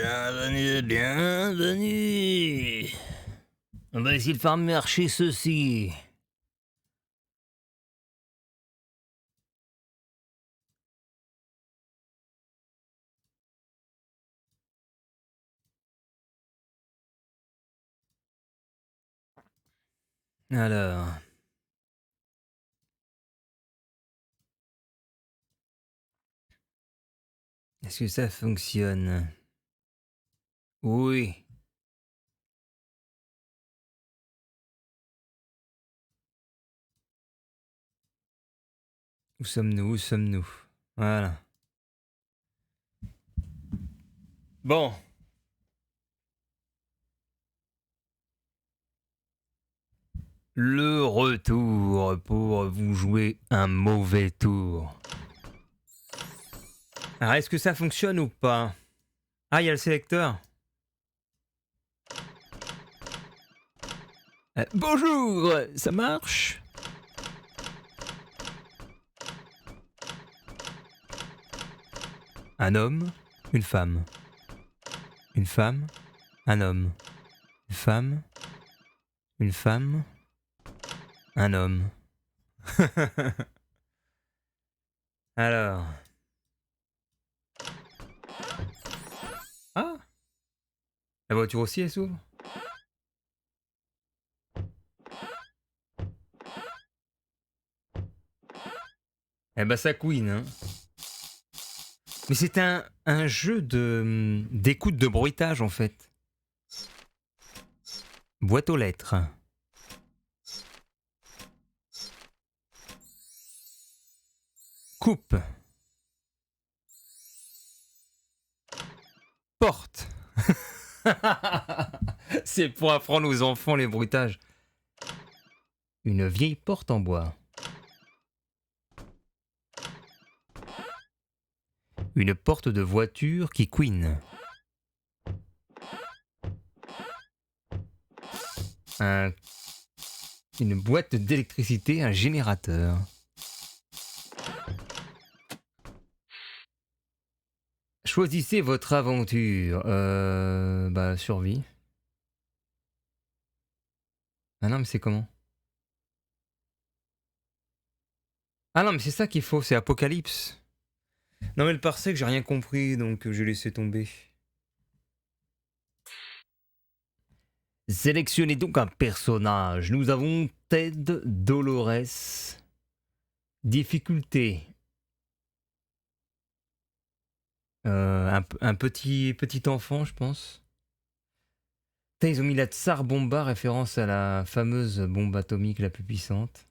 Bienvenue, bienvenue. On va essayer de faire marcher ceci. Alors, est-ce que ça fonctionne? Oui. Où sommes-nous? Où sommes-nous? Voilà. Bon. Le retour pour vous jouer un mauvais tour. Alors, est-ce que ça fonctionne ou pas? Ah, il y a le sélecteur. Bonjour, ça marche? Un homme, une femme. Une femme, un homme. Une femme, une femme, un homme. Alors. Ah! La voiture aussi, elle s'ouvre? Eh ben, ça couine, hein. Mais c'est un jeu d'écoute de bruitage, en fait. Boîte aux lettres. Coupe. Porte. C'est pour apprendre aux enfants les bruitages. Une vieille porte en bois. Une porte de voiture qui couine. Une boîte d'électricité, un générateur. Choisissez votre aventure. Bah, survie. Ah non, mais c'est comment? Ah non, mais c'est ça qu'il faut, c'est Apocalypse. Non, mais le parsec, j'ai rien compris, donc j'ai laissé tomber. Sélectionnez donc un personnage. Nous avons Ted Dolores. Difficulté. Un petit enfant, je pense. Putain, ils ont mis la Tsar Bomba, référence à la fameuse bombe atomique la plus puissante.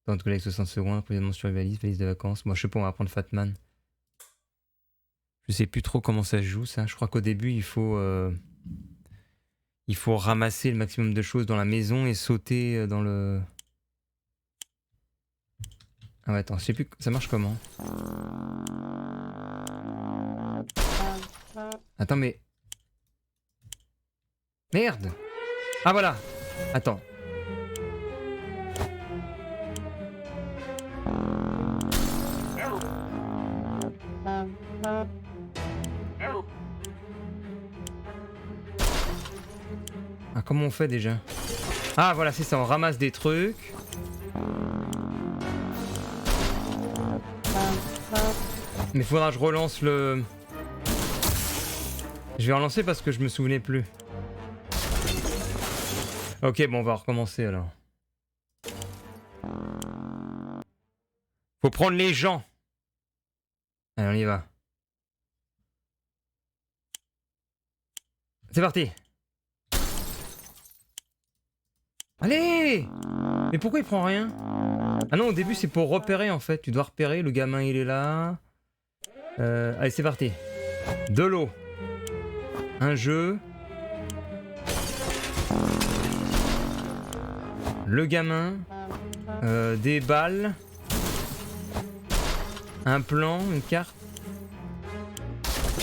Temps de collègue 60 secondes, président survivaliste, valise de vacances. Moi, je sais pas, on va prendre Fatman. Je sais plus trop comment ça se joue, ça. Je crois qu'au début, il faut ramasser le maximum de choses dans la maison et sauter dans le... Ah ouais, attends, je sais plus, ça marche comment? Attends, mais... Merde! Ah voilà! Attends. Ah, comment on fait déjà? Ah voilà, c'est ça, on ramasse des trucs. Mais faudra que je relance le... Je vais relancer parce que je me souvenais plus. Ok, bon, on va recommencer alors. Faut prendre les gens. Allez, on y va. C'est parti. Allez! Mais pourquoi il prend rien? Ah non, au début c'est pour repérer en fait. Tu dois repérer, le gamin il est là. Allez, c'est parti. De l'eau. Un jeu. Le gamin. Des balles. Un plan, une carte.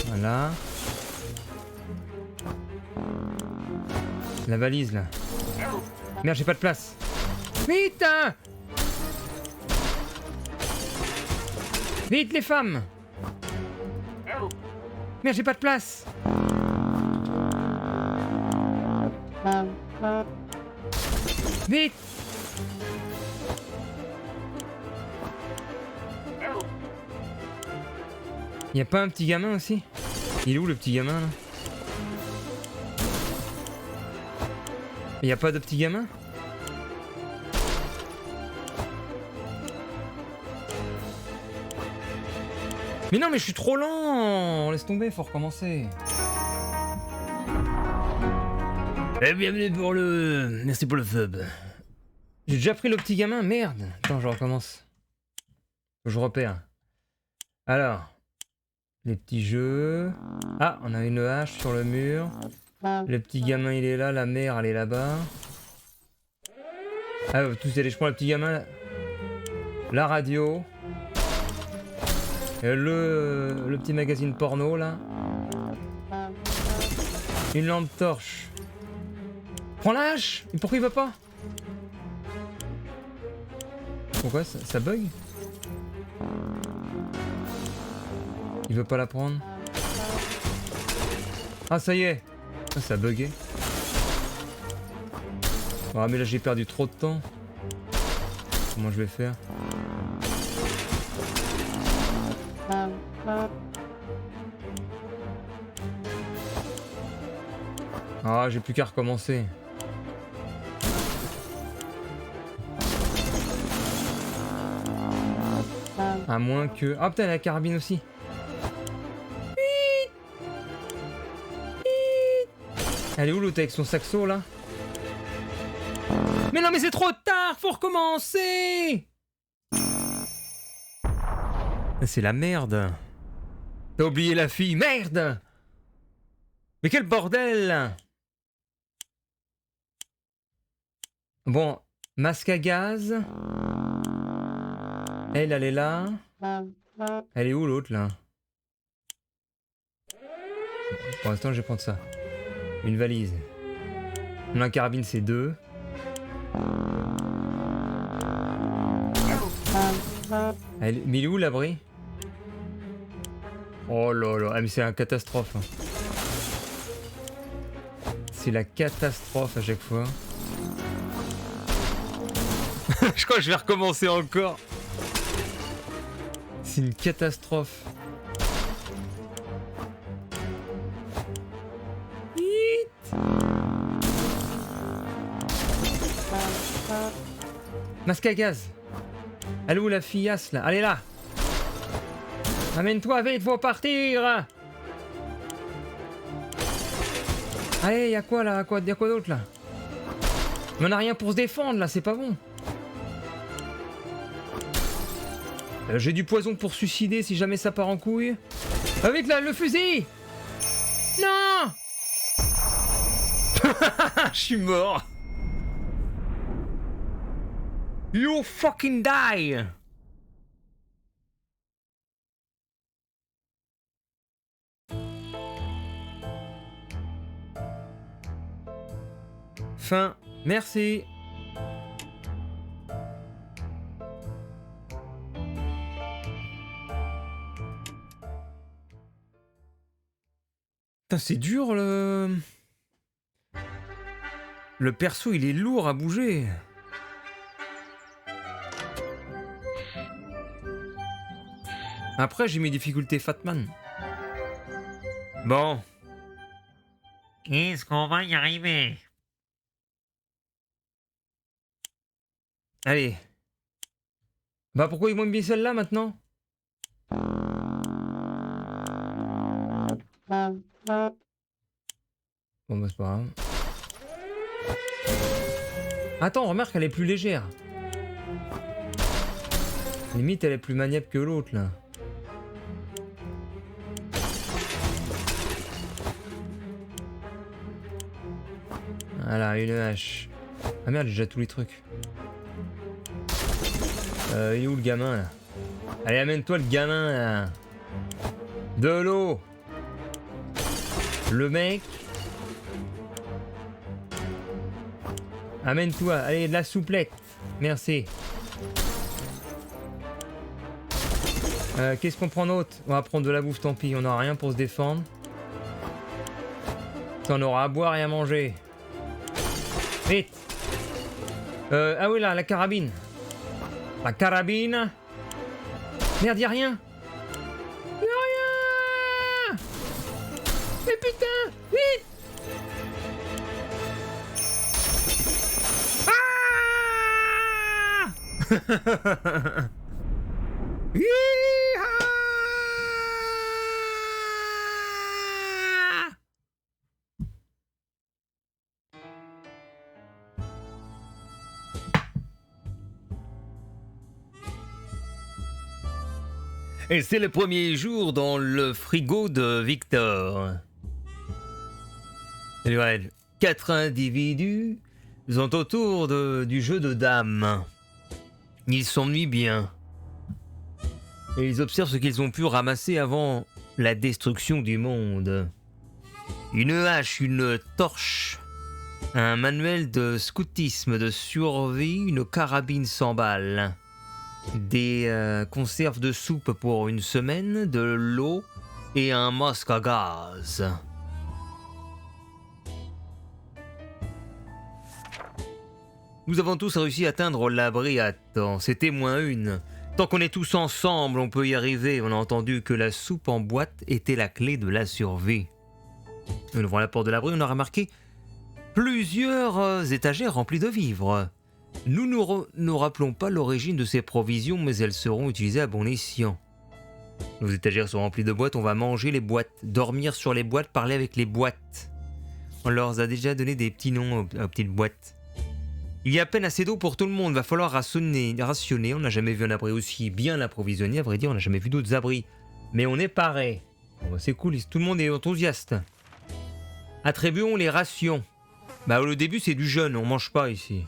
Voilà. La valise là. Merde, j'ai pas de place. Putain! Vite les femmes! Merde, j'ai pas de place! Vite! Y'a pas un petit gamin aussi? Il est où le petit gamin là? Y'a pas de petit gamin? Mais non mais je suis trop lent! Laisse tomber, faut recommencer. Eh bienvenue pour le... Merci pour le sub. J'ai déjà pris le petit gamin, merde. Attends, je recommence. Je repère. Alors. Les petits jeux. Ah, on a une hache sur le mur. Le petit gamin il est là, la mère elle est là-bas. Ah, tous allez, je prends le petit gamin. La radio. Le petit magazine porno là. Une lampe torche. Prends la hache! Mais pourquoi il va pas? Pourquoi ça bug? Il veut pas la prendre? Ah ça y est! Ah, ça a bugué. Ah mais là j'ai perdu trop de temps. Comment je vais faire? Ah j'ai plus qu'à recommencer. À moins que... Ah putain la carabine aussi. Elle est où l'autre avec son saxo là? Mais non mais c'est trop tard, faut recommencer. C'est la merde. T'as oublié la fille, merde. Mais quel bordel. Bon, masque à gaz. Elle est là. Elle est où l'autre là? Pour l'instant je vais prendre ça. Une valise. Mon carabine c'est 2. Mais il est où l'abri? Oh là là, ah, mais c'est une catastrophe. C'est la catastrophe à chaque fois. Je crois que je vais recommencer encore. C'est une catastrophe. Masque à gaz. Elle est où la fillasse là? Allez là. Amène-toi vite, faut partir. Allez, y'a quoi là? Y'a quoi d'autre là? Mais on a rien pour se défendre là, c'est pas bon. J'ai du poison pour suicider si jamais ça part en couille. Ah vite là, le fusil. Non. Je suis mort. You fucking die. Fin. Merci. Putain, c'est dur le... Le perso, il est lourd à bouger. Après, j'ai mis difficulté Fatman. Bon. Est-ce qu'on va y arriver? Allez. Bah pourquoi ils m'ont mis celle-là maintenant? Bon bah c'est pas grave. Attends, remarque, elle est plus légère. Limite, elle est plus maniable que l'autre là. Voilà, une hache. Ah merde, j'ai déjà tous les trucs. Il est où le gamin là? Allez, amène-toi le gamin là. De l'eau. Le mec. Amène-toi. Allez, de la souplette. Merci. Qu'est-ce qu'on prend d'autre? On va prendre de la bouffe, tant pis, on n'aura rien pour se défendre. On aura à boire et à manger. Vite. Ah oui là, la carabine. La carabine. Merde, y'a rien. Y'a rien. Mais putain, vite. Ah. Et c'est le premier jour dans le frigo de Victor. Et ouais, 4 individus sont autour du jeu de dames. Ils s'ennuient bien. Et ils observent ce qu'ils ont pu ramasser avant la destruction du monde. Une hache, une torche, un manuel de scoutisme, de survie, une carabine sans balles. Des conserves de soupe pour une semaine, de l'eau et un masque à gaz. Nous avons tous réussi à atteindre l'abri à temps, c'était -1. Tant qu'on est tous ensemble, on peut y arriver. On a entendu que la soupe en boîte était la clé de la survie. Nous ouvrons la porte de l'abri, on a remarqué plusieurs étagères remplies de vivres. Nous ne rappelons pas l'origine de ces provisions, mais elles seront utilisées à bon escient. Nos étagères sont remplies de boîtes, on va manger les boîtes, dormir sur les boîtes, parler avec les boîtes. On leur a déjà donné des petits noms aux petites boîtes. Il y a à peine assez d'eau pour tout le monde, va falloir rationner. On n'a jamais vu un abri aussi bien approvisionné, à vrai dire, on n'a jamais vu d'autres abris. Mais on est paré. Bon, bah c'est cool, tout le monde est enthousiaste. Attribuons les rations. Bah au début c'est du jeûne, on mange pas ici.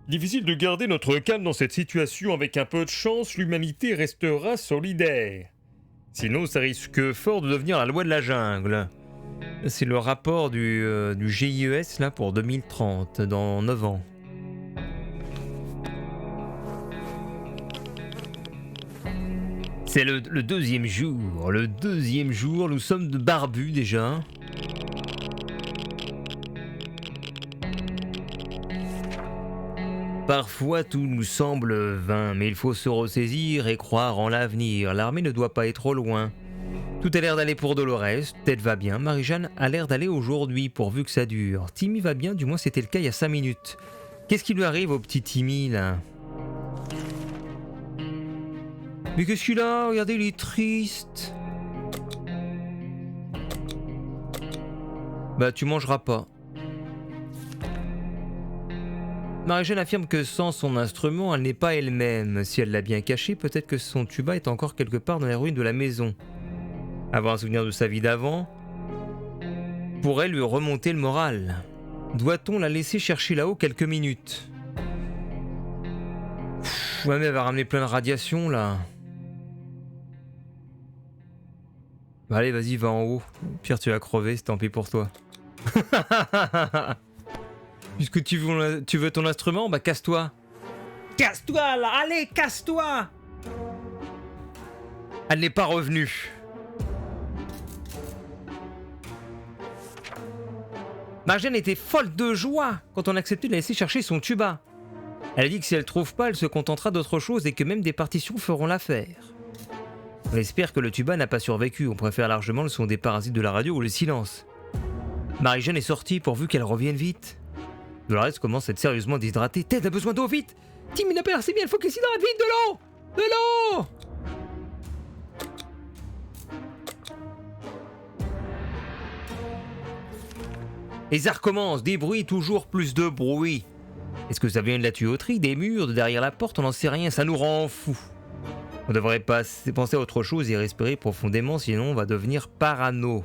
Difficile de garder notre calme dans cette situation. Avec un peu de chance, l'humanité restera solidaire. Sinon, ça risque fort de devenir la loi de la jungle. C'est le rapport du GIES là, pour 2030, dans 9 ans. C'est le deuxième jour. Le deuxième jour, nous sommes de barbus déjà. Parfois tout nous semble vain, mais il faut se ressaisir et croire en l'avenir. L'armée ne doit pas être trop loin. Tout a l'air d'aller pour Dolores, Ted va bien, Marie-Jeanne a l'air d'aller aujourd'hui, pourvu que ça dure. Timmy va bien, du moins c'était le cas il y a 5 minutes. Qu'est-ce qui lui arrive au petit Timmy là? Mais qu'est-ce qu'il a? Regardez, il est triste. Bah tu mangeras pas. Marie-Jeanne affirme que sans son instrument, elle n'est pas elle-même. Si elle l'a bien caché, peut-être que son tuba est encore quelque part dans les ruines de la maison. Avoir un souvenir de sa vie d'avant pourrait lui remonter le moral. Doit-on la laisser chercher là-haut quelques minutes? Ouais, mais elle va ramener plein de radiations là. Bah allez, vas-y, va en haut. Pire, tu vas crever, c'est tant pis pour toi. Puisque tu veux ton instrument, bah casse-toi. Casse-toi là, allez, casse-toi. Elle n'est pas revenue. Marjane était folle de joie quand on a accepté de la laisser chercher son tuba. Elle a dit que si elle trouve pas, elle se contentera d'autre chose et que même des partitions feront l'affaire. On espère que le tuba n'a pas survécu, on préfère largement le son des parasites de la radio ou le silence. Marie-Jeanne est sortie pourvu qu'elle revienne vite. Dolores commence à être sérieusement déshydratée. Ted a besoin d'eau, vite! Timmy n'a pas assez bien, il faut qu'il s'hydrate, vite, de l'eau! De l'eau! Et ça recommence, des bruits, toujours plus de bruit. Est-ce que ça vient de la tuyauterie, des murs, de derrière la porte? On n'en sait rien, ça nous rend fous. On devrait pas penser à autre chose et respirer profondément, sinon on va devenir parano.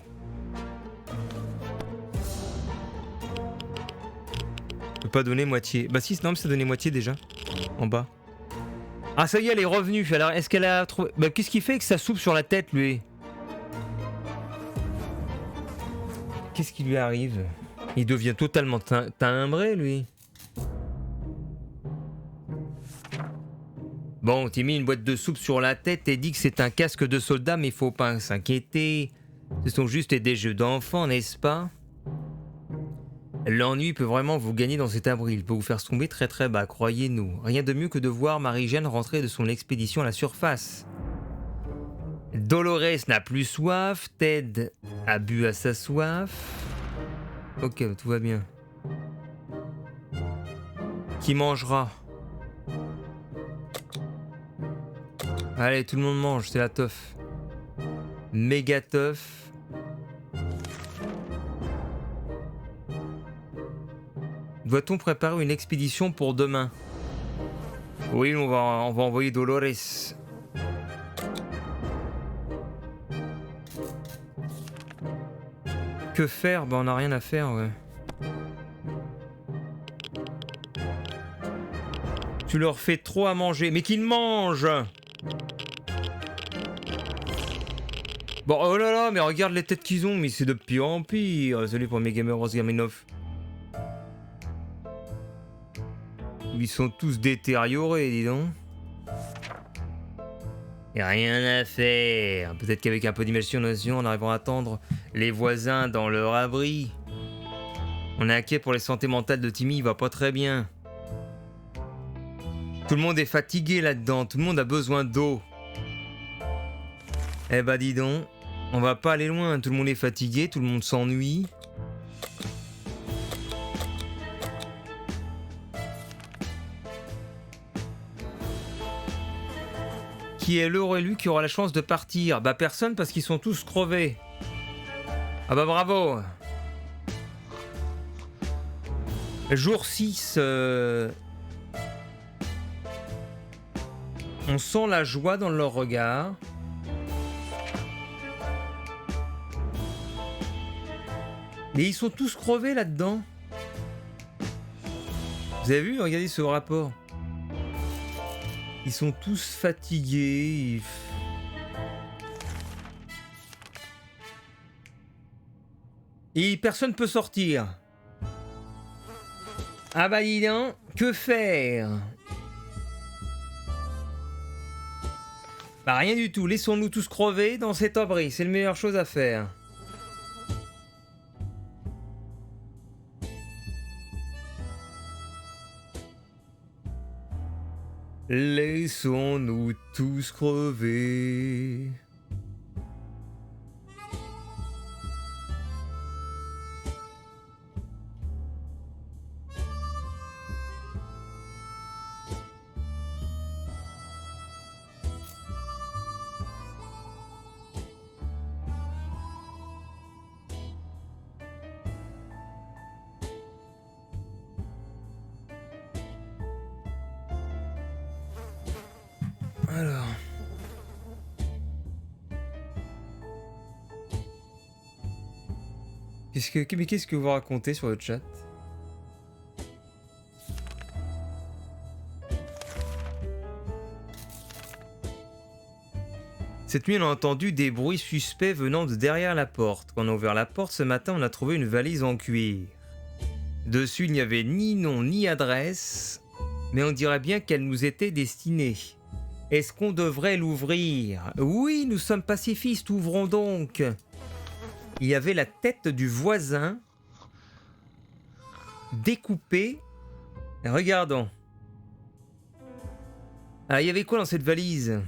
Je peux pas donner moitié. Bah si, non mais ça donnait moitié déjà. En bas. Ah ça y est, elle est revenue. Alors est-ce qu'elle a trouvé... Bah qu'est-ce qui fait que ça soupe sur la tête, lui? Qu'est-ce qui lui arrive? Il devient totalement timbré, lui. Bon, t'es mis une boîte de soupe sur la tête et dit que c'est un casque de soldat, mais faut pas s'inquiéter. Ce sont juste des jeux d'enfants, n'est-ce pas? L'ennui peut vraiment vous gagner dans cet abri, il peut vous faire tomber très très bas, croyez-nous. Rien de mieux que de voir Marie-Jeanne rentrer de son expédition à la surface. Dolores n'a plus soif, Ted a bu à sa soif. Ok, tout va bien. Qui mangera? Allez, tout le monde mange, c'est la teuf. Méga teuf. Doit-on préparer une expédition pour demain? Oui, on va envoyer Dolores. Que faire? Ben, on n'a rien à faire, ouais. Tu leur fais trop à manger, mais qu'ils mangent! Bon, oh là là, mais regarde les têtes qu'ils ont, mais c'est de pire en pire. Désolé pour mes gamers Rosgaminov. Ils sont tous détériorés, dis donc. Y a rien à faire. Peut-être qu'avec un peu d'imagination, on arrivera à attendre les voisins dans leur abri. On est inquiet pour les santé mentale de Timmy, il va pas très bien. Tout le monde est fatigué là-dedans, tout le monde a besoin d'eau. Eh bah dis donc, on va pas aller loin, tout le monde est fatigué, tout le monde s'ennuie. Qui est l'heureux élu qui aura la chance de partir? Bah personne parce qu'ils sont tous crevés. Ah bah bravo. Jour 6. On sent la joie dans leur regard. Mais ils sont tous crevés là-dedans. Vous avez vu? Regardez ce rapport. Ils sont tous fatigués. Et personne peut sortir. Ah bah dis donc, que faire? Bah rien du tout, laissons-nous tous crever dans cet abri, c'est la meilleure chose à faire. Laissons-nous tous crever. Alors... Qu'est-ce que vous racontez sur le chat? Cette nuit, on a entendu des bruits suspects venant de derrière la porte. Quand on a ouvert la porte ce matin, on a trouvé une valise en cuir. Dessus, il n'y avait ni nom ni adresse, mais on dirait bien qu'elle nous était destinée. Est-ce qu'on devrait l'ouvrir? Oui, nous sommes pacifistes, ouvrons donc. Il y avait la tête du voisin découpée. Regardons. Ah, il y avait quoi dans cette valise?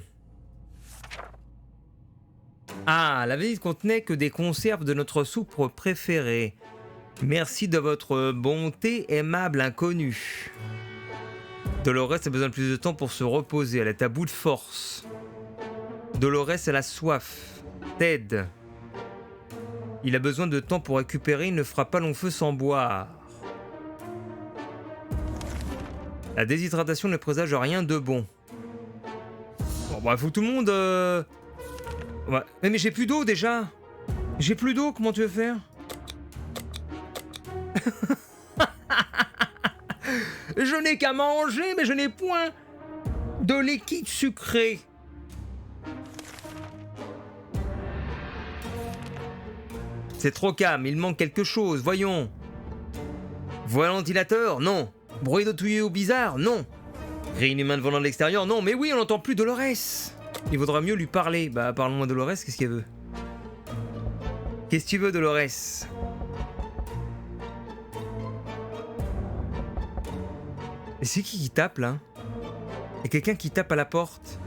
Ah, la valise contenait que des conserves de notre soupe préférée. Merci de votre bonté, aimable inconnu. Dolores a besoin de plus de temps pour se reposer, elle est à bout de force. Dolores, elle a soif. Ted. Il a besoin de temps pour récupérer, il ne fera pas long feu sans boire. La déshydratation ne présage rien de bon. Bon, bah, faut que tout le monde... Ouais. Mais j'ai plus d'eau déjà. J'ai plus d'eau, comment tu veux faire? Je n'ai qu'à manger, mais je n'ai point de liquide sucré. C'est trop calme, il manque quelque chose, voyons. Voie ventilateur? Non. Bruit de tuyau bizarre? Non. Rien humain venant de l'extérieur? Non, mais oui, on n'entend plus Dolores. Il vaudra mieux lui parler. Bah, parlons à Dolores, qu'est-ce qu'elle veut? Qu'est-ce que tu veux, Dolores? Et c'est qui tape, là? Il y a quelqu'un qui tape à la porte.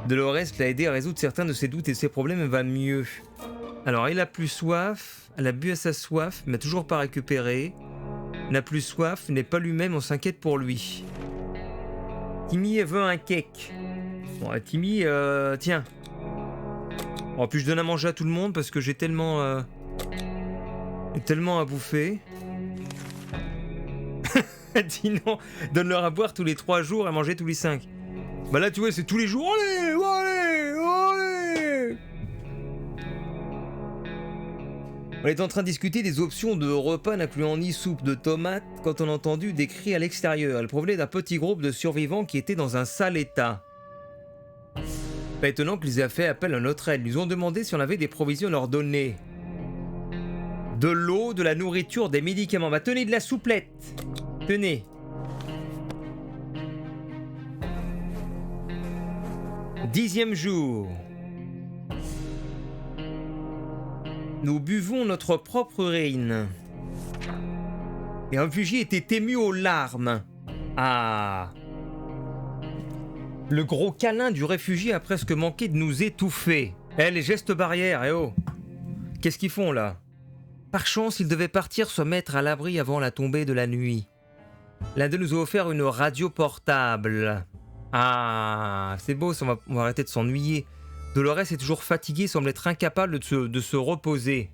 Dolores l'a aidé à résoudre certains de ses doutes et de ses problèmes, elle va mieux. Alors, il a plus soif, elle a bu à sa soif, mais n'a toujours pas récupéré. N'a plus soif, n'est pas lui-même, on s'inquiète pour lui. Timmy elle veut un cake. Bon, Timmy, tiens. Bon, puis je donne à manger à tout le monde parce que j'ai tellement à bouffer. Dis non, donne-leur à boire tous les 3 jours et à manger tous les 5. Bah là, tu vois, c'est tous les jours. Allez, allez, allez. On est en train de discuter des options de repas n'incluant ni soupe de tomates quand on a entendu des cris à l'extérieur. Elle provenait d'un petit groupe de survivants qui étaient dans un sale état. Pas étonnant qu'ils aient fait appel à notre aide. Ils nous ont demandé si on avait des provisions à leur donner. De l'eau, de la nourriture, des médicaments. Bah tenez de la souplette. Tenez. Dixième jour. Nous buvons notre propre urine. Les réfugiés étaient émus aux larmes. Ah. Le gros câlin du réfugié a presque manqué de nous étouffer. Eh, les gestes barrières, eh oh. Qu'est-ce qu'ils font là? Par chance, ils devaient partir se mettre à l'abri avant la tombée de la nuit. L'un d'eux nous a offert une radio portable. Ah, c'est beau, ça, on va arrêter de s'ennuyer. Dolores est toujours fatiguée, semble être incapable de se reposer.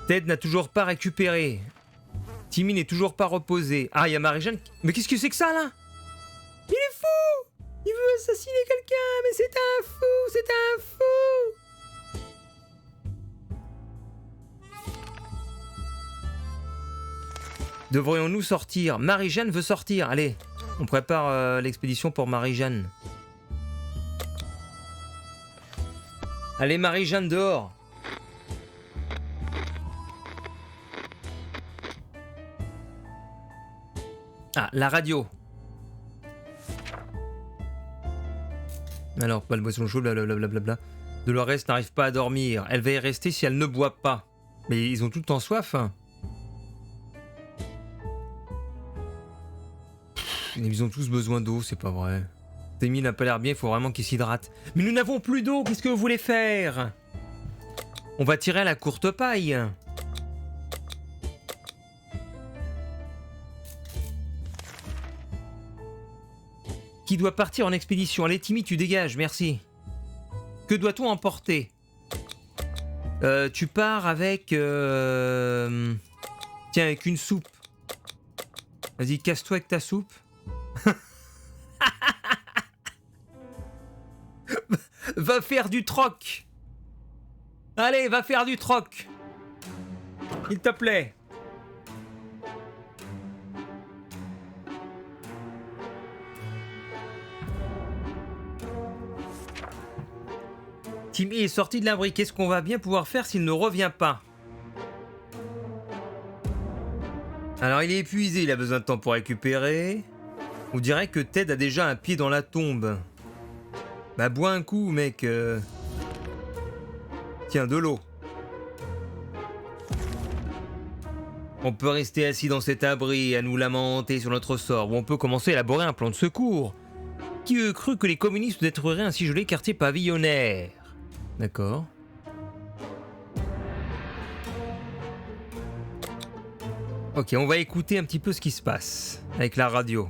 Ted n'a toujours pas récupéré. Timmy n'est toujours pas reposé. Ah, il y a Marie-Jeanne. Mais qu'est-ce que c'est que ça là? Il est fou! Il veut assassiner quelqu'un, mais c'est un fou, c'est un fou! Devrions-nous sortir? Marie-Jeanne veut sortir, allez. On prépare l'expédition pour Marie-Jeanne. Allez, Marie-Jeanne, dehors. Ah, la radio. Alors, pas le boisson chaude, blablabla. Dolores n'arrive pas à dormir. Elle va y rester si elle ne boit pas. Mais ils ont tout le temps soif. Hein. Ils ont tous besoin d'eau, c'est pas vrai. Timmy n'a pas l'air bien, il faut vraiment qu'il s'hydrate. Mais nous n'avons plus d'eau, qu'est-ce que vous voulez faire? On va tirer à la courte paille. Qui doit partir en expédition? Allez Timmy, tu dégages, merci. Que doit-on emporter? Tu pars avec... Tiens, avec une soupe. Vas-y, casse-toi avec ta soupe. Va faire du troc. Allez, va faire du troc. S'il te plaît. Timmy est sorti de l'abri. Qu'est-ce qu'on va bien pouvoir faire s'il ne revient pas? Alors, il est épuisé. Il a besoin de temps pour récupérer. On dirait que Ted a déjà un pied dans la tombe. Bah, bois un coup, mec. Tiens, de l'eau. On peut rester assis dans cet abri à nous lamenter sur notre sort, ou on peut commencer à élaborer un plan de secours. Qui eût cru que les communistes détruiraient un si joli quartier pavillonnaire? D'accord. Ok, on va écouter un petit peu ce qui se passe avec la radio.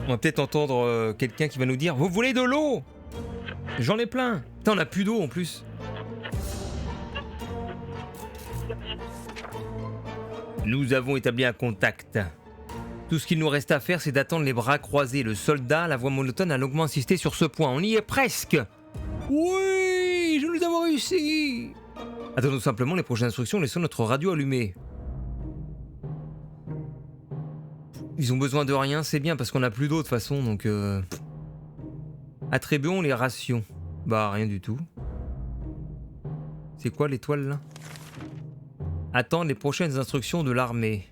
On va peut-être entendre quelqu'un qui va nous dire « Vous voulez de l'eau ?» J'en ai plein. Putain, on n'a plus d'eau en plus. Nous avons établi un contact. Tout ce qu'il nous reste à faire, c'est d'attendre les bras croisés. Le soldat, la voix monotone, a longuement insisté sur ce point. On y est presque. Oui, je nous avons réussi. Attendons simplement les prochaines instructions, laissons notre radio allumée. Ils ont besoin de rien, c'est bien, parce qu'on n'a plus d'eau de toute façon, donc... Attribuons les rations. Bah, rien du tout. C'est quoi l'étoile, là? attendre les prochaines instructions de l'armée.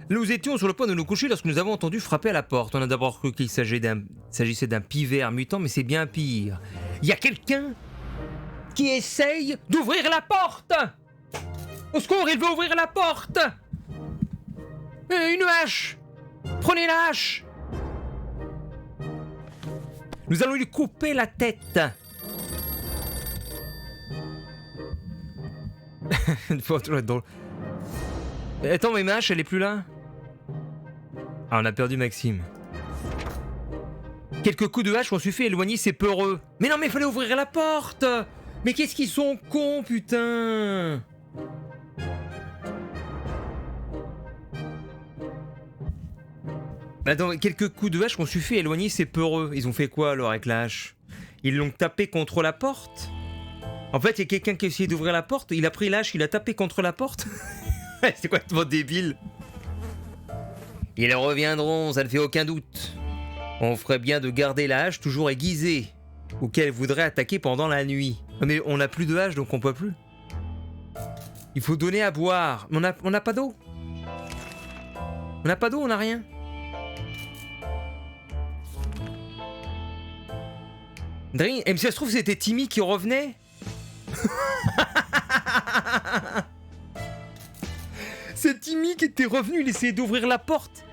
Nous étions sur le point de nous coucher lorsque nous avons entendu frapper à la porte. On a d'abord cru qu'il s'agissait d'un pivert mutant, mais c'est bien pire. Il y a quelqu'un qui essaye d'ouvrir la porte! Au secours, il veut ouvrir la porte! Une hache! Prenez la hache! Nous allons lui couper la tête! Faut toujours être drôle. Attends, mais ma hache, elle est plus là? Ah, on a perdu Maxime. Quelques coups de hache ont suffi à éloigner ces peureux. Mais non, mais il fallait ouvrir la porte! Mais qu'est-ce qu'ils sont cons, putain! Attends, quelques coups de hache ont suffi à éloigner ces peureux. Ils ont fait quoi alors avec la hache? Ils l'ont tapé contre la porte? En fait, il y a quelqu'un qui a essayé d'ouvrir la porte, il a pris la hache, il a tapé contre la porte. C'est complètement débile. Ils reviendront, ça ne fait aucun doute. On ferait bien de garder la hache toujours aiguisée, ou qu'elle voudrait attaquer pendant la nuit. Mais on n'a plus de hache, donc on peut plus. Il faut donner à boire. Mais on n'a pas d'eau. On n'a pas d'eau, on n'a rien. Dring, et si ça se trouve c'était Timmy qui revenait. C'est Timmy qui était revenu, il essayait d'ouvrir la porte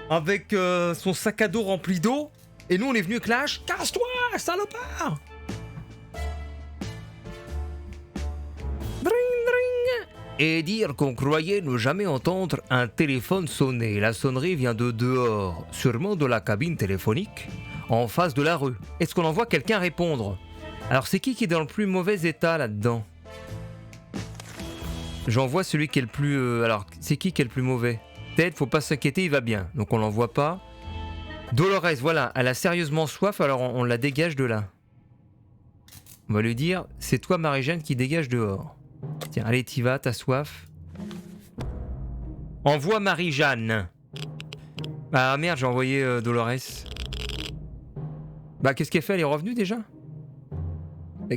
avec son sac à dos rempli d'eau. Et nous on est venu avec la hache. Casse-toi, salopard! Dring, dring. Et dire qu'on croyait ne jamais entendre un téléphone sonner. La sonnerie vient de dehors, sûrement de la cabine téléphonique, en face de la rue. Est-ce qu'on en voit quelqu'un répondre? Alors c'est qui est dans le plus mauvais état là-dedans? J'en vois celui qui est le plus... alors c'est qui est le plus mauvais? Ted, faut pas s'inquiéter, il va bien. Donc on l'envoie pas. Dolores, voilà, elle a sérieusement soif, alors on la dégage de là. On va lui dire, c'est toi Marie-Jeanne qui dégage dehors. Tiens, allez, t'y vas, t'as soif. Envoie Marie-Jeanne. Ah merde, j'ai envoyé Dolores. Bah qu'est-ce qu'elle fait? Elle est revenue déjà?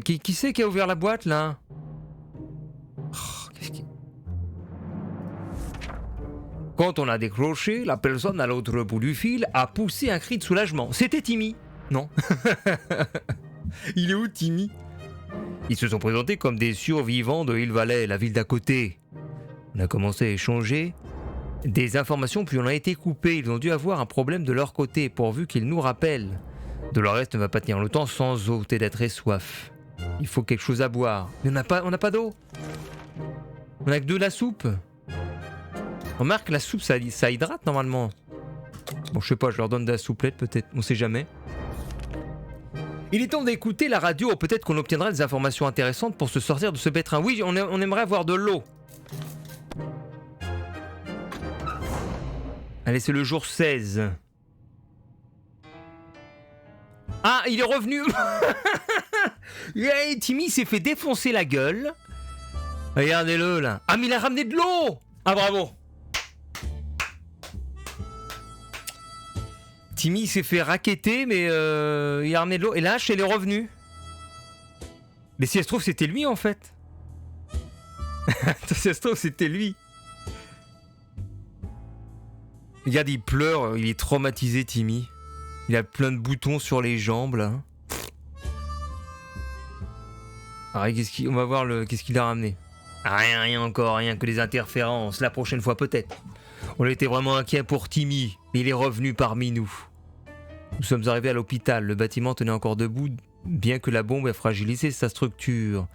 Qui c'est qui a ouvert la boîte là? Quand on a décroché, la personne à l'autre bout du fil a poussé un cri de soulagement. C'était Timmy. Non. Il est où Timmy? Ils se sont présentés comme des survivants de Hill Valley, la ville d'à côté. On a commencé à échanger des informations puis on a été coupés. Ils ont dû avoir un problème de leur côté pourvu qu'ils nous rappellent. Dolores ne va pas tenir le temps sans eau, t'es d'être très soif. Il faut quelque chose à boire. Mais on n'a pas d'eau. On a que de la soupe. Remarque, la soupe, ça hydrate normalement. Bon, je sais pas, je leur donne de la souplette peut-être, on sait jamais. Il est temps d'écouter la radio, peut-être qu'on obtiendra des informations intéressantes pour se sortir de ce pétrin. Oui, on aimerait avoir de l'eau. Allez, c'est le jour 16. Ah, il est revenu. Hey, Timmy s'est fait défoncer la gueule. Regardez-le là. Ah, mais il a ramené de l'eau. Ah, bravo. Timmy s'est fait racketter, mais il a ramené de l'eau. Et la hache, elle est revenue. Mais si elle se trouve, c'était lui en fait. Si elle se trouve, c'était lui. Regarde, il pleure, il est traumatisé, Timmy. Il a plein de boutons sur les jambes là. Ah, on va voir qu'est-ce qu'il a ramené. Ah, rien encore, rien que des interférences. La prochaine fois peut-être. On était vraiment inquiets pour Timmy, mais il est revenu parmi nous. Nous sommes arrivés à l'hôpital. Le bâtiment tenait encore debout, bien que la bombe ait fragilisé sa structure.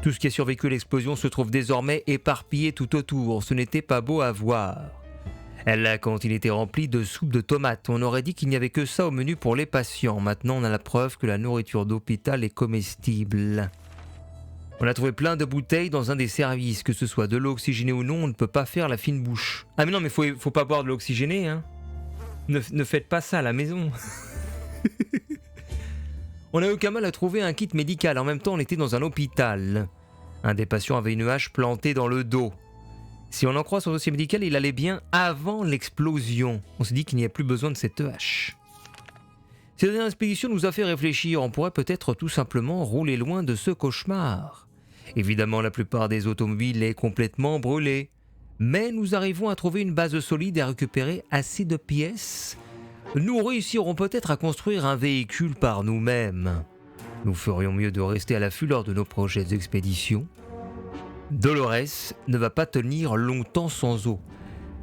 Tout ce qui a survécu à l'explosion se trouve désormais éparpillé tout autour. Ce n'était pas beau à voir. La cantine était remplie de soupe de tomates. On aurait dit qu'il n'y avait que ça au menu pour les patients. Maintenant, on a la preuve que la nourriture d'hôpital est comestible. On a trouvé plein de bouteilles dans un des services. Que ce soit de l'eau oxygénée ou non, on ne peut pas faire la fine bouche. Ah mais non, mais faut pas boire de l'eau oxygénée, hein. Ne faites pas ça à la maison. On n'a aucun mal à trouver un kit médical. En même temps, on était dans un hôpital. Un des patients avait une hache plantée dans le dos. Si on en croit son dossier médical, il allait bien avant l'explosion. On s'est dit qu'il n'y a plus besoin de cette hache. Cette dernière expédition nous a fait réfléchir. On pourrait peut-être tout simplement rouler loin de ce cauchemar. Évidemment, la plupart des automobiles est complètement brûlée. Mais nous arrivons à trouver une base solide et à récupérer assez de pièces. Nous réussirons peut-être à construire un véhicule par nous-mêmes. Nous ferions mieux de rester à l'affût lors de nos prochaines expéditions. Dolores ne va pas tenir longtemps sans eau.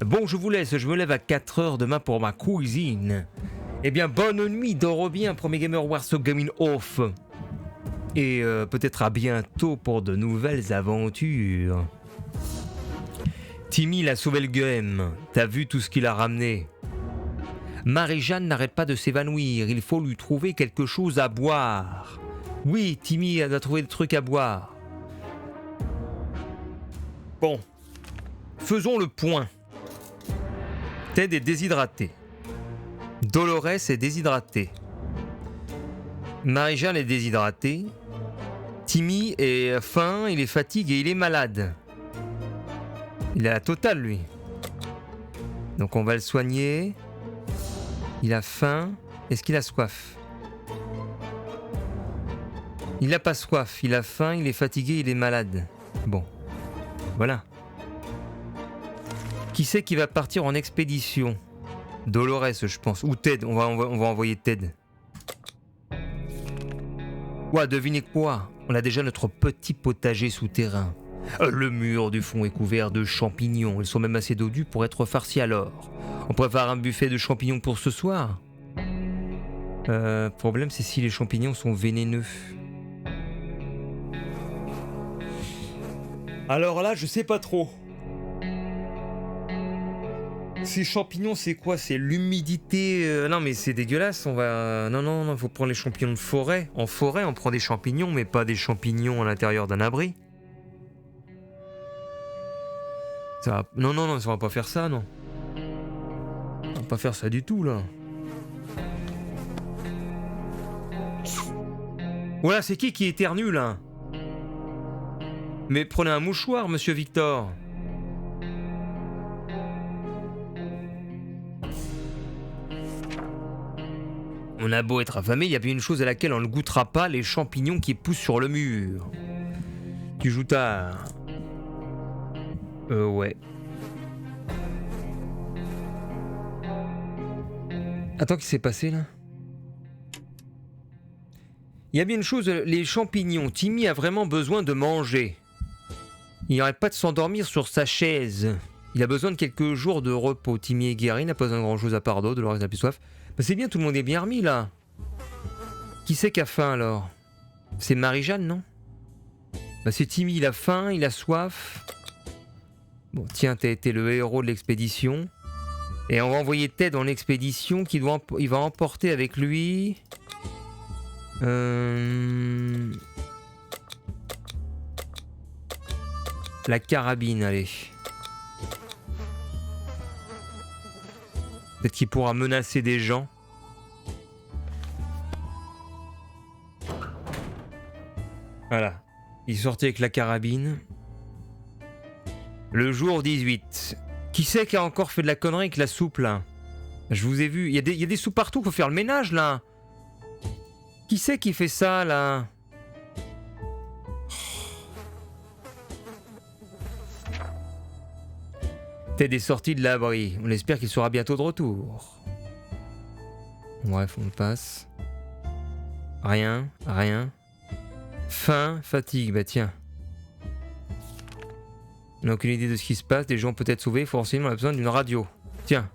Bon, je vous laisse, je me lève à 4 heures demain pour ma cuisine. Eh bien, bonne nuit, dors bien, Premier Gamer Warso Gaming Off. Et peut-être à bientôt pour de nouvelles aventures. Timmy l'a sauvé le game, t'as vu tout ce qu'il a ramené. Marie-Jeanne n'arrête pas de s'évanouir, il faut lui trouver quelque chose à boire. Oui, Timmy a trouvé des trucs à boire. Bon, faisons le point. Ted est déshydraté. Dolores est déshydratée. Marie-Jeanne est déshydratée. Timmy est faim, il est fatigué et il est malade. Il a la totale, lui. Donc on va le soigner. Il a faim. Est-ce qu'il a soif? Il n'a pas soif, il a faim, il est fatigué, il est malade. Bon, voilà. Qui c'est qui va partir en expédition? Dolores, je pense. Ou Ted, on va envoyer Ted. Ouah, devinez quoi? On a déjà notre petit potager souterrain. Le mur du fond est couvert de champignons. Ils sont même assez dodus pour être farcis alors. On prépare un buffet de champignons pour ce soir? Problème, c'est si les champignons sont vénéneux. Alors là, je sais pas trop. Ces champignons, c'est quoi? C'est l'humidité. Non, mais c'est dégueulasse. On va. Non, faut prendre les champignons de forêt. En forêt, on prend des champignons, mais pas des champignons à l'intérieur d'un abri. Ça va... Non, on va pas faire ça, non. On va pas faire ça du tout, là. Voilà, c'est qui éternue, là? Mais prenez un mouchoir, monsieur Victor. On a beau être affamé, il y a bien une chose à laquelle on ne goûtera pas, les champignons qui poussent sur le mur. Tu joues tard. Ouais. Attends, qu'est-ce qui s'est passé là? Il y a bien une chose, les champignons. Timmy a vraiment besoin de manger. Il n'arrête pas de s'endormir sur sa chaise. Il a besoin de quelques jours de repos. Timmy est guéri, il n'a pas besoin de grand chose à part d'eau, de l'oreille n'a plus soif. Bah c'est bien, tout le monde est bien remis là. Qui c'est qui a faim alors? C'est Marie-Jeanne, non? Bah c'est Timmy, il a faim, il a soif. Bon, tiens, t'as été le héros de l'expédition. Et on va envoyer Ted en expédition, il va emporter avec lui... La carabine, allez. Peut-être qu'il pourra menacer des gens. Voilà. Il sortit avec la carabine. Le jour 18. Qui c'est qui a encore fait de la connerie avec la soupe, là? Je vous ai vu. Il y a des soupes partout, faut faire le ménage, là. Qui c'est qui fait ça, là? Ted est sorti de l'abri. On espère qu'il sera bientôt de retour. Bref, on le passe. Rien. Faim, fatigue, bah tiens. On n'a aucune idée de ce qui se passe. Des gens peut-être sauvés. Forcément, on a besoin d'une radio. Tiens.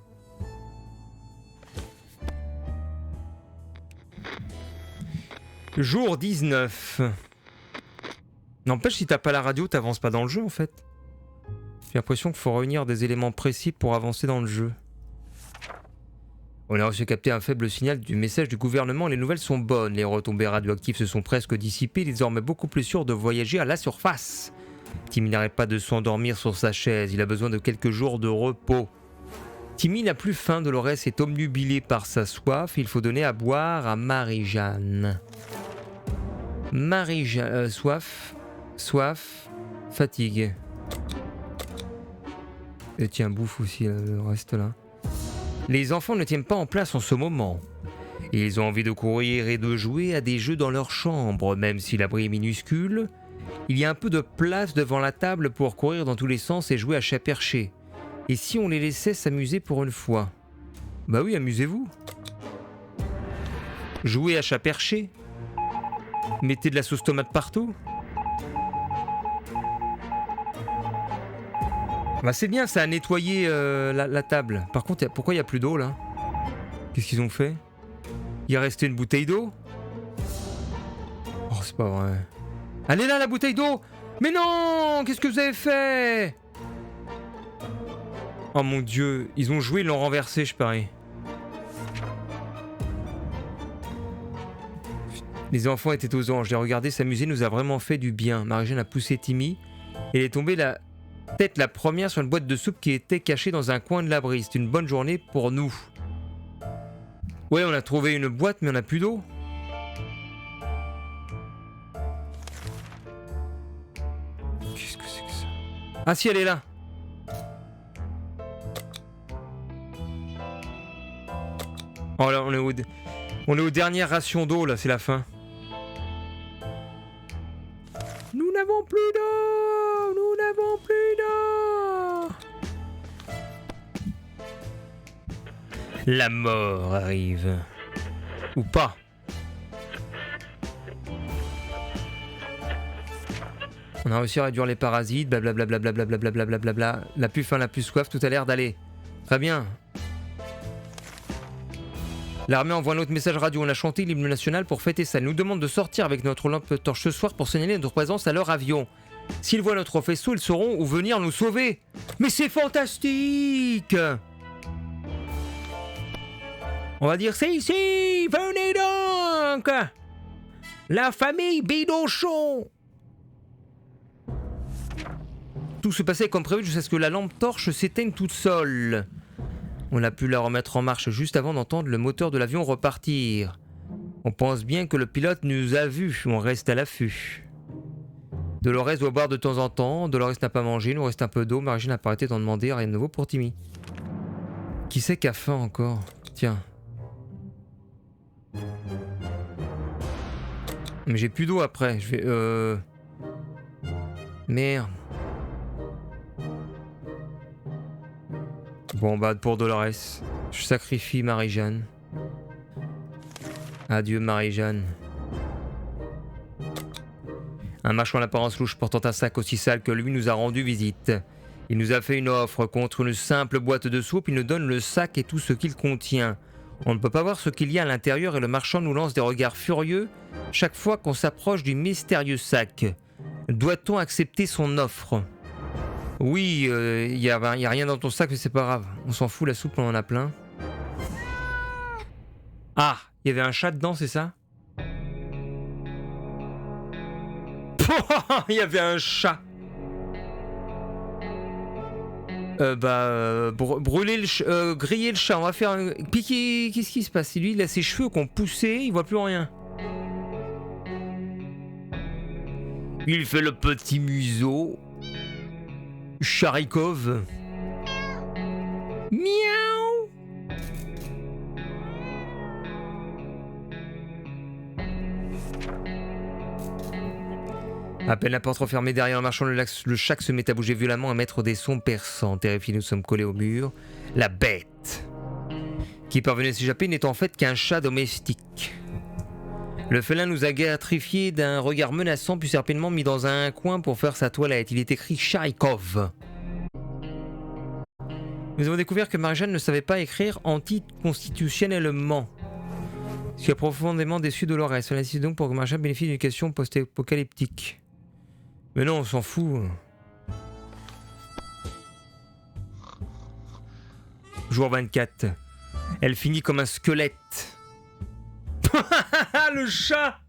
Jour 19. N'empêche, si t'as pas la radio, t'avances pas dans le jeu en fait. J'ai l'impression qu'il faut réunir des éléments précis pour avancer dans le jeu. On a reçu capter un faible signal du message du gouvernement. Les nouvelles sont bonnes. Les retombées radioactives se sont presque dissipées. Il est désormais beaucoup plus sûr de voyager à la surface. Timmy n'arrête pas de s'endormir sur sa chaise. Il a besoin de quelques jours de repos. Timmy n'a plus faim. Dolores est obnubilée par sa soif. Il faut donner à boire à Marie-Jeanne. Marie-Jeanne... soif, fatigue. Et tiens, bouffe aussi le reste là. Les enfants ne tiennent pas en place en ce moment. Ils ont envie de courir et de jouer à des jeux dans leur chambre, même si l'abri est minuscule. Il y a un peu de place devant la table pour courir dans tous les sens et jouer à chat perché. Et si on les laissait s'amuser pour une fois? Bah oui, amusez-vous. Jouez à chat perché. Mettez de la sauce tomate partout. Bah c'est bien, ça a nettoyé la table. Par contre, pourquoi il n'y a plus d'eau là? Qu'est-ce qu'ils ont fait? Il est resté une bouteille d'eau? Oh, c'est pas vrai. Elle est là, la bouteille d'eau! Mais non! Qu'est-ce que vous avez fait? Oh mon dieu, ils ont joué, ils l'ont renversé, je parie. Les enfants étaient aux anges. Les regarder s'amuser nous a vraiment fait du bien. Marie-Jeanne a poussé Timmy et elle est tombée la tête la première sur une boîte de soupe qui était cachée dans un coin de l'abri. C'est une bonne journée pour nous. Ouais, on a trouvé une boîte, mais on n'a plus d'eau. Qu'est-ce que c'est que ça? Ah si, elle est là. Oh là, on est aux dernières rations d'eau, là, c'est la fin. Nous n'avons plus d'eau! Nous n'avons plus d'eau! La mort arrive. Ou pas. On a réussi à réduire les parasites, blablabla, blablabla. La plus faim, la plus soif, tout a l'air d'aller. Très bien. L'armée envoie un autre message radio. On a chanté l'hymne national pour fêter ça. Elle nous demande de sortir avec notre lampe torche ce soir pour signaler notre présence à leur avion. S'ils voient notre faisceau, ils sauront où venir nous sauver. Mais c'est fantastique! On va dire c'est ici, venez donc! La famille Bidochon! Tout se passait comme prévu jusqu'à ce que la lampe torche s'éteigne toute seule. On a pu la remettre en marche juste avant d'entendre le moteur de l'avion repartir. On pense bien que le pilote nous a vus, on reste à l'affût. Dolores doit boire de temps en temps, Dolores n'a pas mangé, il nous reste un peu d'eau, Marie-Jeanne n'a pas arrêté d'en demander, rien de nouveau pour Timmy. Qui c'est qui a faim encore? Tiens. Mais j'ai plus d'eau après, je vais... Merde. Bon bah pour Dolores, je sacrifie Marie-Jeanne. Adieu Marie-Jeanne. Un marchand en apparence louche portant un sac aussi sale que lui nous a rendu visite. Il nous a fait une offre contre une simple boîte de soupe, il nous donne le sac et tout ce qu'il contient. On ne peut pas voir ce qu'il y a à l'intérieur et le marchand nous lance des regards furieux chaque fois qu'on s'approche du mystérieux sac. Doit-on accepter son offre ? Oui, y a rien dans ton sac, mais c'est pas grave. On s'en fout, la soupe, on en a plein. Ah, il y avait un chat dedans, c'est ça? Il y avait un chat. Brûler griller le chat. On va faire un... Puis qu'est-ce qui se passe? Lui, il a ses cheveux qui ont poussé, il voit plus rien. Il fait le petit museau. Charikov. Miaou. À peine la porte refermée derrière un marchand, le chat se met à bouger violemment, à mettre des sons perçants. Terrifiés, nous sommes collés au mur. La bête, qui parvenait à s'échapper, n'est en fait qu'un chat domestique. Le félin nous a gratifiés d'un regard menaçant, puis s'est rapidement mis dans un coin pour faire sa toilette. Il est écrit Charikov. Nous avons découvert que Marie-Jeanne ne savait pas écrire anticonstitutionnellement, ce qui a profondément déçu Dolores. Cela nécessite donc pour que Marie-Jeanne bénéficie d'une éducation post-apocalyptique. Mais non, on s'en fout. Jour 24. Elle finit comme un squelette. Le chat!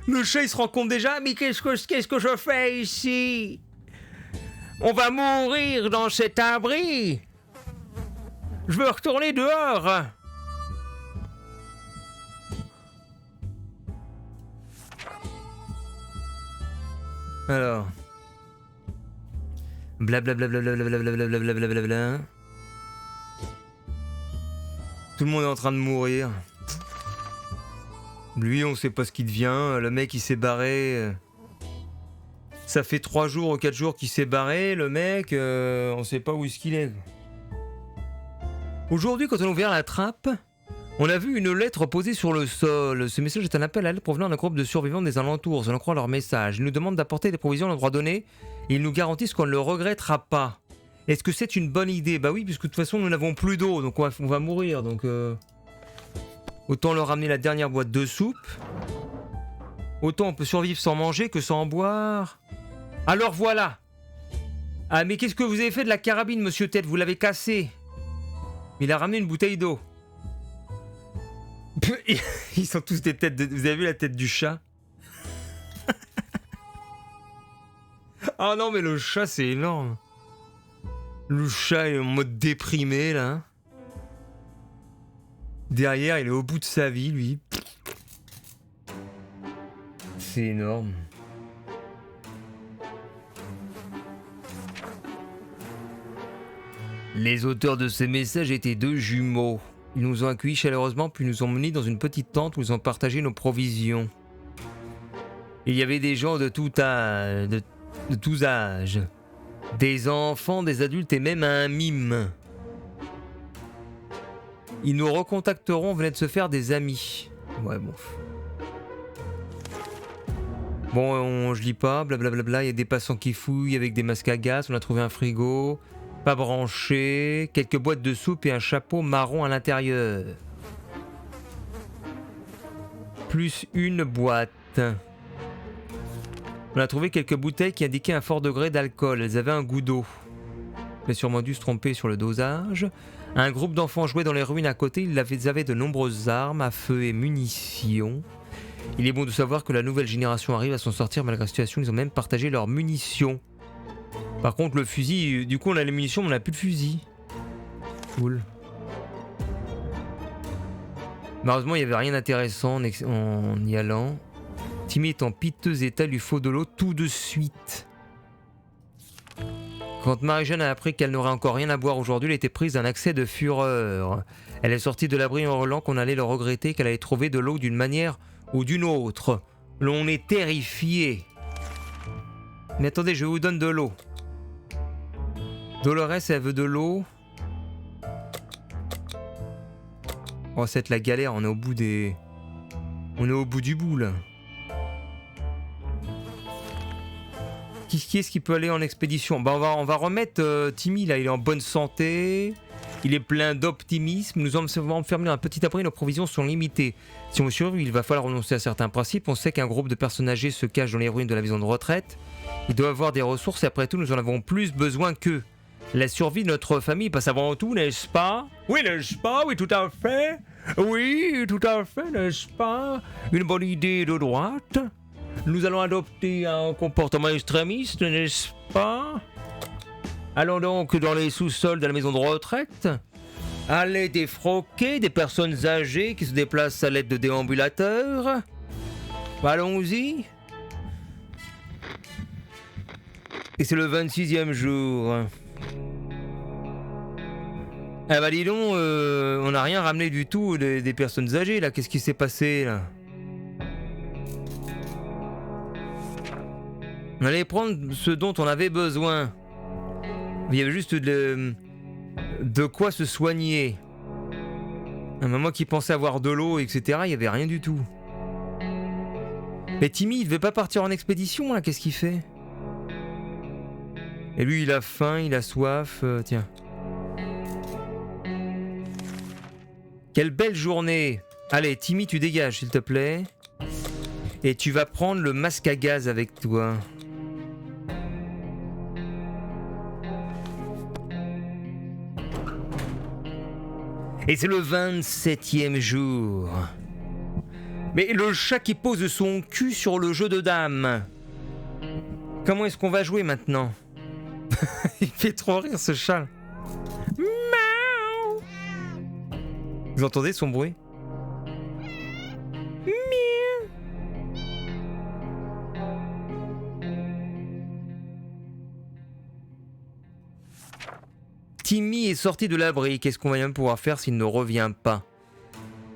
Le chat, il se rend compte déjà, mais qu'est-ce que je fais ici? On va mourir dans cet abri! Je veux retourner dehors! Alors... Blablabla. Tout le monde est en train de mourir. Lui, on sait pas ce qu'il devient. Le mec, il s'est barré. Ça fait 3 jours ou 4 jours qu'il s'est barré, le mec, on sait pas où est-ce qu'il est. Aujourd'hui, quand on a ouvert la trappe, on a vu une lettre posée sur le sol. Ce message est un appel à l'aide provenant d'un groupe de survivants des alentours. Selon croire leur message, ils nous demandent d'apporter des provisions à l'endroit donné et ils nous garantissent qu'on ne le regrettera pas. Est-ce que c'est une bonne idée? Bah oui, puisque de toute façon nous n'avons plus d'eau, donc on va mourir. Donc autant leur ramener la dernière boîte de soupe. Autant on peut survivre sans manger que sans boire. Alors voilà. Ah mais qu'est-ce que vous avez fait de la carabine, monsieur Tête? Vous l'avez cassée. Il a ramené une bouteille d'eau. Ils sont tous des têtes de... Vous avez vu la tête du chat? Ah non mais le chat c'est énorme. Le chat est en mode déprimé là. Derrière il est au bout de sa vie lui. C'est énorme. Les auteurs de ces messages étaient 2 jumeaux. Ils nous ont accueillis chaleureusement puis nous ont menés dans une petite tente où ils ont partagé nos provisions. Il y avait des gens de tout âge, de tous âges. Des enfants, des adultes et même un mime. Ils nous recontacteront, venaient de se faire des amis. Ouais bon. Bon, je lis pas, blablabla, il y a des passants qui fouillent avec des masques à gaz, on a trouvé un frigo, pas branché, quelques boîtes de soupe et un chapeau marron à l'intérieur. Plus une boîte. On a trouvé quelques bouteilles qui indiquaient un fort degré d'alcool, elles avaient un goût d'eau. On a sûrement dû se tromper sur le dosage. Un groupe d'enfants jouait dans les ruines à côté, ils avaient de nombreuses armes à feu et munitions. Il est bon de savoir que la nouvelle génération arrive à s'en sortir malgré la situation, ils ont même partagé leurs munitions. Par contre le fusil, du coup on a les munitions mais on n'a plus de fusil. Cool. Malheureusement il n'y avait rien d'intéressant en y allant. Timmy est en piteux état, il lui faut de l'eau tout de suite. Quand Marie-Jeanne a appris qu'elle n'aurait encore rien à boire aujourd'hui, elle était prise d'un accès de fureur. Elle est sortie de l'abri en hurlant qu'on allait le regretter, qu'elle allait trouver de l'eau d'une manière ou d'une autre. L'on est terrifié. Mais attendez, je vous donne de l'eau. Dolores, elle veut de l'eau. Oh, c'est la galère, on est au bout des... On est au bout du bout, là. Qui est-ce qui peut aller en expédition? Bah on va remettre Timmy, là, il est en bonne santé. Il est plein d'optimisme. Nous sommes enfermés dans un petit abri, nos provisions sont limitées. Si on veut survivre, il va falloir renoncer à certains principes. On sait qu'un groupe de personnes âgées se cache dans les ruines de la maison de retraite. Ils doivent avoir des ressources et après tout, nous en avons plus besoin qu'eux. La survie de notre famille passe avant tout, n'est-ce pas? Oui, n'est-ce pas? Oui, tout à fait. Oui, tout à fait, n'est-ce pas? Une bonne idée de droite. Nous allons adopter un comportement extrémiste, n'est-ce pas? Allons donc dans les sous-sols de la maison de retraite. Allez défroquer des personnes âgées qui se déplacent à l'aide de déambulateurs. Allons-y. Et c'est le 26e jour. Ah bah dis donc, on n'a rien ramené du tout des personnes âgées là. Qu'est-ce qui s'est passé là? On allait prendre ce dont on avait besoin. Il y avait juste de quoi se soigner. Un moment qui pensait avoir de l'eau, etc., il n'y avait rien du tout. Mais Timmy, il devait pas partir en expédition, là, qu'est-ce qu'il fait? Et lui, il a faim, il a soif, tiens. Quelle belle journée! Allez, Timmy, tu dégages, s'il te plaît. Et tu vas prendre le masque à gaz avec toi. Et c'est le 27e jour. Mais le chat qui pose son cul sur le jeu de dames. Comment est-ce qu'on va jouer maintenant? Il fait trop rire ce chat. Miaou. Vous entendez son bruit? Miaou. Timmy est sorti de l'abri. Qu'est-ce qu'on va bien pouvoir faire s'il ne revient pas?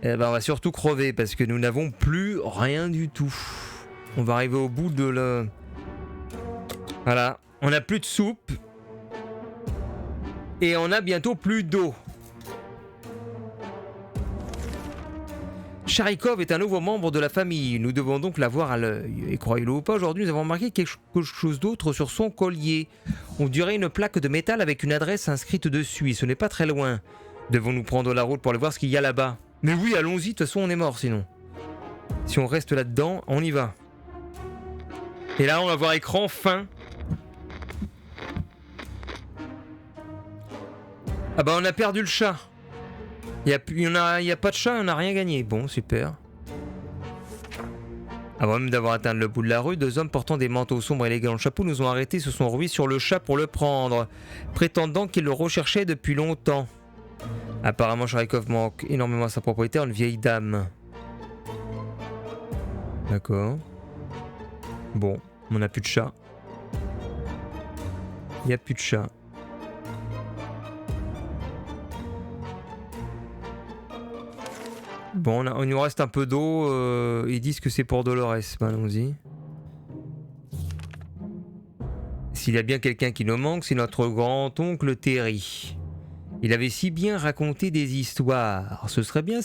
Eh ben, on va surtout crever parce que nous n'avons plus rien du tout. On va arriver au bout de Voilà, on n'a plus de soupe. Et on a bientôt plus d'eau. Charikov est un nouveau membre de la famille, nous devons donc l'avoir à l'œil. Et croyez-le ou pas, aujourd'hui nous avons remarqué quelque chose d'autre sur son collier. On dirait une plaque de métal avec une adresse inscrite dessus, et ce n'est pas très loin. Devons-nous prendre la route pour aller voir ce qu'il y a là-bas? Mais oui, allons-y, de toute façon on est mort sinon. Si on reste là-dedans, on y va. Et là on va voir écran fin. Ah bah on a perdu le chat. Il y a pas de chat, on n'a rien gagné. Bon, super. Avant même d'avoir atteint le bout de la rue, 2 hommes portant des manteaux sombres et élégants de chapeau nous ont arrêtés, se sont rués sur le chat pour le prendre, prétendant qu'ils le recherchaient depuis longtemps. Apparemment, Charikov manque énormément à sa propriétaire, une vieille dame. D'accord. Bon, on n'a plus de chat. Il n'y a plus de chat. Bon, il nous reste un peu d'eau. Ils disent que c'est pour Dolores. Ben, allons-y. S'il y a bien quelqu'un qui nous manque, c'est notre grand-oncle Terry. Il avait si bien raconté des histoires. Ce serait bien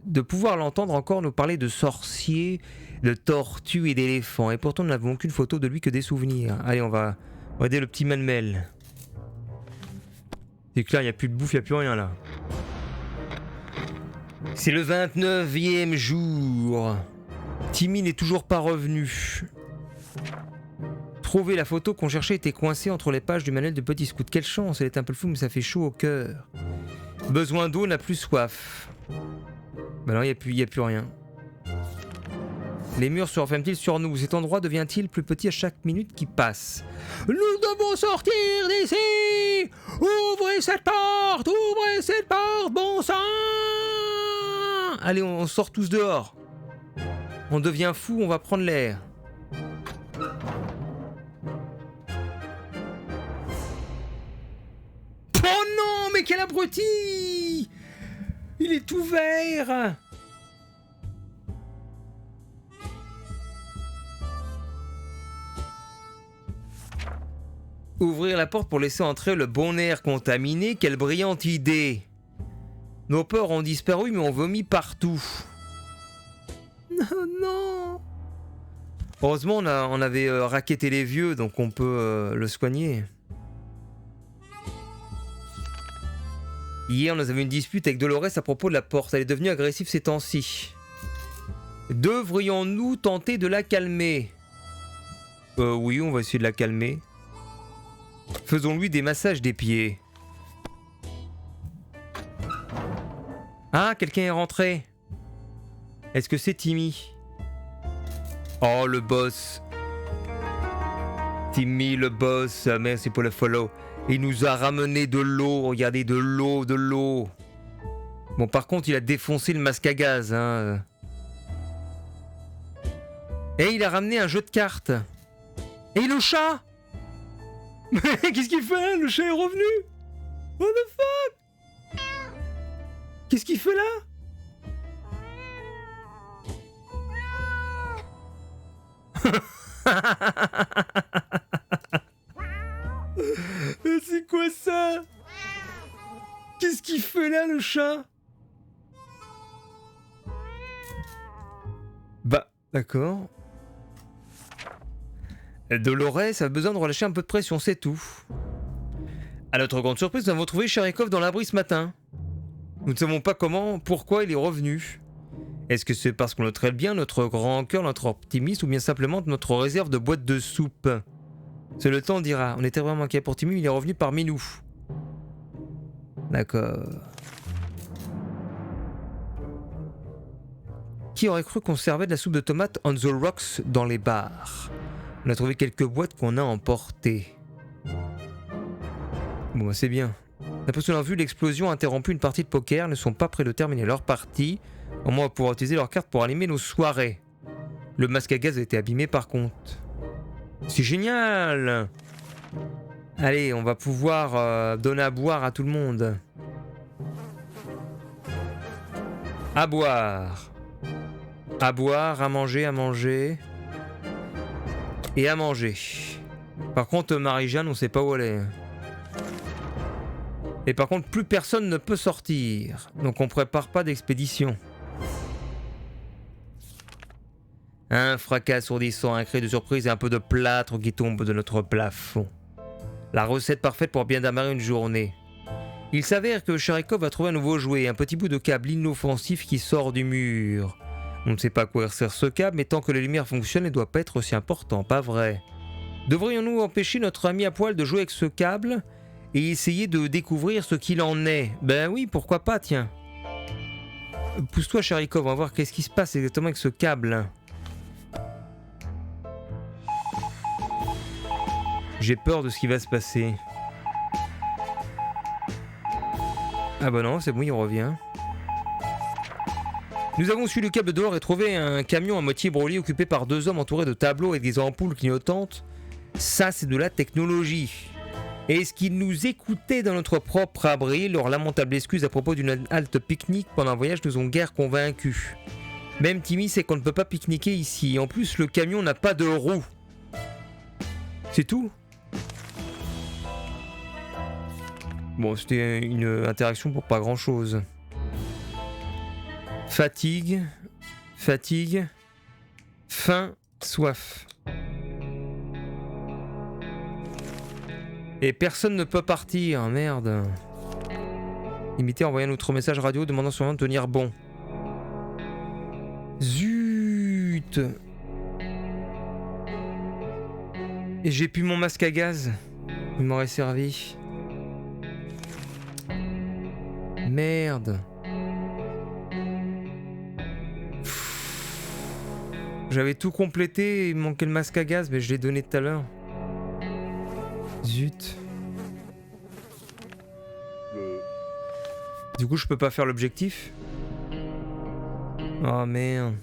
de pouvoir l'entendre encore nous parler de sorciers, de tortues et d'éléphants. Et pourtant, nous n'avons qu'une photo de lui que des souvenirs. Allez, on va aider le petit Manuel. C'est clair, il n'y a plus de bouffe, il n'y a plus rien là. C'est le 29e jour. Timmy n'est toujours pas revenu. Trouver la photo qu'on cherchait était coincée entre les pages du manuel de Petit Scout. Quelle chance, elle est un peu floue mais ça fait chaud au cœur. Besoin d'eau, n'a plus soif. Bah non, il n'y a plus rien. Les murs se referment-ils sur nous? Cet endroit devient-il plus petit à chaque minute qui passe? Nous devons sortir d'ici! Ouvrez cette porte! Ouvrez cette porte, bon sang! Allez, on sort tous dehors. On devient fou, on va prendre l'air. Oh non, mais quel abruti! Il est tout vert! Ouvrir la porte pour laisser entrer le bon air contaminé, quelle brillante idée! Nos peurs ont disparu, mais on vomit partout. Non. Heureusement, on avait racketté les vieux, donc on peut le soigner. Hier, nous avions une dispute avec Dolores à propos de la porte. Elle est devenue agressive ces temps-ci. Devrions-nous tenter de la calmer? Oui, on va essayer de la calmer. Faisons-lui des massages des pieds. Ah, quelqu'un est rentré. Est-ce que c'est Timmy? Oh, le boss. Timmy, le boss. Merci pour le follow. Il nous a ramené de l'eau. Regardez, de l'eau. Bon, par contre, il a défoncé le masque à gaz. Hein. Et il a ramené un jeu de cartes. Et le chat? Qu'est-ce qu'il fait? Le chat est revenu? What the fuck? Qu'est-ce qu'il fait là? C'est quoi ça? Qu'est-ce qu'il fait là, le chat? Bah, d'accord. Dolores a besoin de relâcher un peu de pression, c'est tout. À notre grande surprise, nous avons trouvé Charikov dans l'abri ce matin. Nous ne savons pas pourquoi il est revenu. Est-ce que c'est parce qu'on le traite bien, notre grand cœur, notre optimisme, ou bien simplement notre réserve de boîte de soupe? C'est le temps dira. On était vraiment inquiets pour Timmy, il est revenu parmi nous. D'accord. Qui aurait cru qu'on servait de la soupe de tomates on the rocks dans les bars? On a trouvé quelques boîtes qu'on a emportées. Bon, c'est bien. D'après ce qu'on a vu, l'explosion a interrompu une partie de poker. Ils ne sont pas prêts de terminer leur partie. Au moins, on va pouvoir utiliser leurs cartes pour animer nos soirées. Le masque à gaz a été abîmé par contre. C'est génial! Allez, on va pouvoir donner à boire à tout le monde. À boire. À boire, à manger. Et à manger. Par contre, Marie-Jeanne, on sait pas où elle est. Et par contre, plus personne ne peut sortir. Donc on prépare pas d'expédition. Un fracas assourdissant, un cri de surprise et un peu de plâtre qui tombe de notre plafond. La recette parfaite pour bien démarrer une journée. Il s'avère que Charikov a trouvé un nouveau jouet, un petit bout de câble inoffensif qui sort du mur. On ne sait pas à quoi sert ce câble, mais tant que les lumières fonctionnent, il ne doit pas être aussi important, pas vrai? Devrions-nous empêcher notre ami à poil de jouer avec ce câble et essayer de découvrir ce qu'il en est? Ben oui, pourquoi pas, tiens. Pousse-toi, Charikov, on va voir qu'est-ce qui se passe exactement avec ce câble. J'ai peur de ce qui va se passer. Ah bah non, c'est bon, il revient. Nous avons suivi le câble dehors et trouvé un camion à moitié brûlé occupé par 2 hommes entourés de tableaux et des ampoules clignotantes. Ça, c'est de la technologie. Est-ce qu'ils nous écoutaient dans notre propre abri? Leurs lamentables excuses à propos d'une halte pique-nique pendant un voyage nous ont guère convaincus. Même Timmy sait qu'on ne peut pas pique-niquer ici. En plus, le camion n'a pas de roues. C'est tout? Bon, c'était une interaction pour pas grand-chose. Fatigue, faim, soif. Et personne ne peut partir, merde. Limité, envoyer un autre message radio demandant sûrement de tenir bon. Zut! Et j'ai plus mon masque à gaz. Il m'aurait servi. Merde. J'avais tout complété, il me manquait le masque à gaz, mais je l'ai donné tout à l'heure. Zut. Du coup, je peux pas faire l'objectif. Oh merde.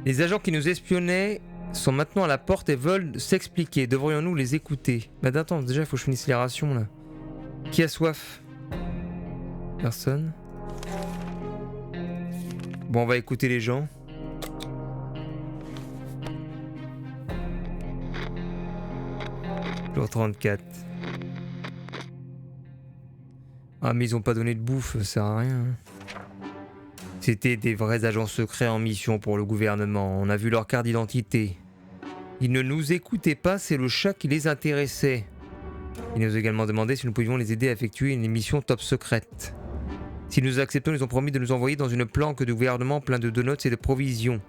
Les agents qui nous espionnaient sont maintenant à la porte et veulent s'expliquer. Devrions-nous les écouter? Bah attends, déjà il faut que je finisse les rations là. Qui a soif? Personne. Bon, on va écouter les gens. Jour 34. Ah mais ils ont pas donné de bouffe, ça sert à rien. C'était des vrais agents secrets en mission pour le gouvernement. On a vu leur carte d'identité. Ils ne nous écoutaient pas, c'est le chat qui les intéressait. Ils nous ont également demandé si nous pouvions les aider à effectuer une mission top secrète. Si nous acceptons, ils ont promis de nous envoyer dans une planque de gouvernement plein de donuts et de provisions.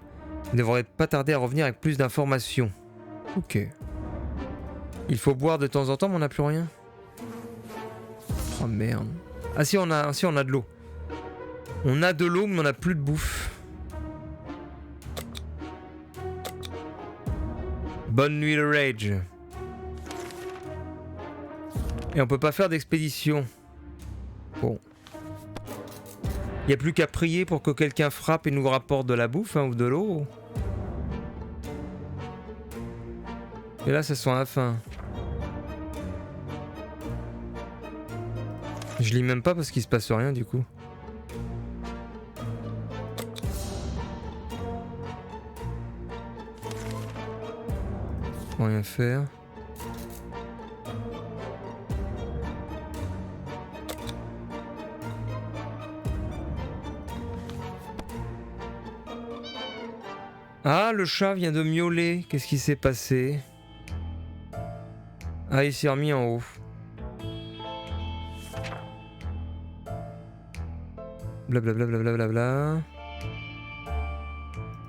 Ils ne devraient pas tarder à revenir avec plus d'informations. Ok. Il faut boire de temps en temps, mais on n'a plus rien. Oh merde. Ah si, on a de l'eau. On a de l'eau, mais on n'a plus de bouffe. Bonne nuit le rage. Et on peut pas faire d'expédition. Bon. Y a plus qu'à prier pour que quelqu'un frappe et nous rapporte de la bouffe ou de l'eau. Et là, ça sent la fin. Je lis même pas parce qu'il se passe rien du coup. Rien faire. Ah, le chat vient de miauler. Qu'est-ce qui s'est passé? Ah, il s'est remis en haut. Blablabla. Blablabla.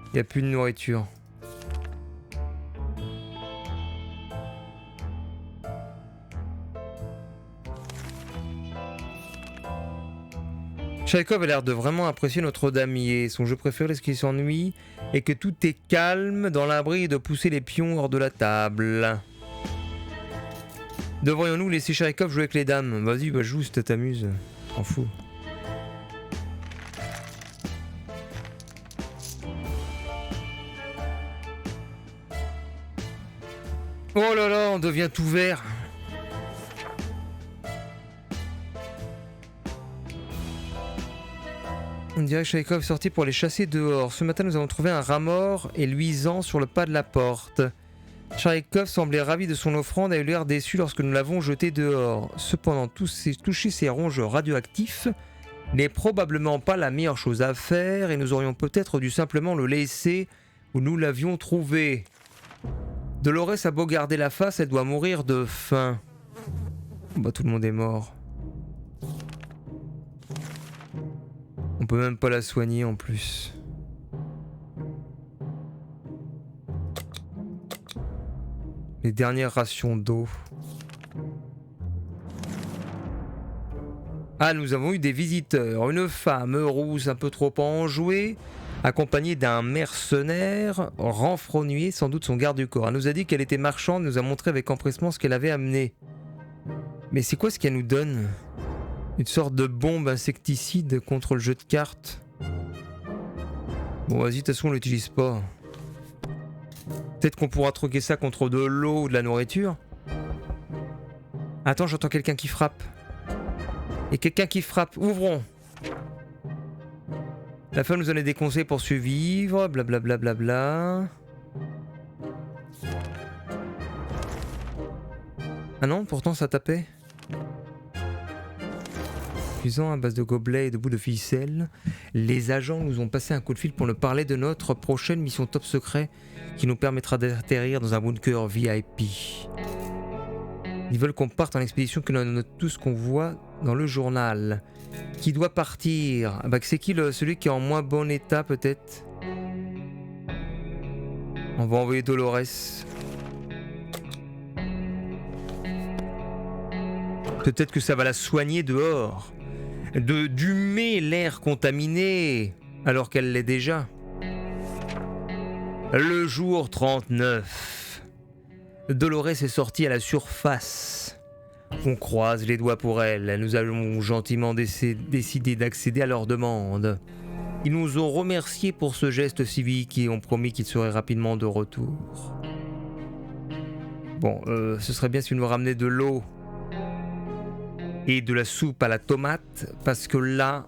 Il n'y a plus de nourriture. Charikov a l'air de vraiment apprécier notre damier. Son jeu préféré, est-ce qu'il s'ennuie et que tout est calme dans l'abri et de pousser les pions hors de la table. Devrions-nous laisser Charikov jouer avec les dames? Vas-y, bah joue si t'amuses. T'en fous. Oh là là, on devient tout vert. On dirait que Shaikov est sorti pour les chasser dehors. Ce matin, nous avons trouvé un rat mort et luisant sur le pas de la porte. Shaikov semblait ravi de son offrande et a eu l'air déçu lorsque nous l'avons jeté dehors. Cependant, toucher ces ronges radioactifs n'est probablement pas la meilleure chose à faire et nous aurions peut-être dû simplement le laisser où nous l'avions trouvé. Dolores a beau garder la face, elle doit mourir de faim. Bah, tout le monde est mort. On peut même pas la soigner en plus. Les dernières rations d'eau. Ah, nous avons eu des visiteurs. Une femme rousse un peu trop enjouée, accompagnée d'un mercenaire renfrogné, sans doute son garde du corps. Elle nous a dit qu'elle était marchande, nous a montré avec empressement ce qu'elle avait amené. Mais c'est quoi ce qu'elle nous donne ? Une sorte de bombe insecticide contre le jeu de cartes. Bon, vas-y, de toute façon, on l'utilise pas. Peut-être qu'on pourra troquer ça contre de l'eau ou de la nourriture. Attends, j'entends quelqu'un qui frappe. Et quelqu'un qui frappe. Ouvrons. La femme nous donnait des conseils pour survivre. Blablabla. Bla, bla, bla. Ah non, pourtant ça tapait. À base de gobelets et de bouts de ficelle, les agents nous ont passé un coup de fil pour nous parler de notre prochaine mission top secret qui nous permettra d'atterrir dans un bunker VIP. Ils veulent qu'on parte en expédition, que l'on note tout ce qu'on voit dans le journal. Qui doit partir? Ah bah, c'est qui celui qui est en moins bon état peut-être? On va envoyer Dolores. Peut-être que ça va la soigner dehors. D'humer l'air contaminé, alors qu'elle l'est déjà. Le jour 39. Dolores est sortie à la surface. On croise les doigts pour elle. Nous avons gentiment décidé d'accéder à leur demande. Ils nous ont remerciés pour ce geste civique et ont promis qu'ils seraient rapidement de retour. Bon, ce serait bien si vous nous ramenez de l'eau et de la soupe à la tomate, parce que là,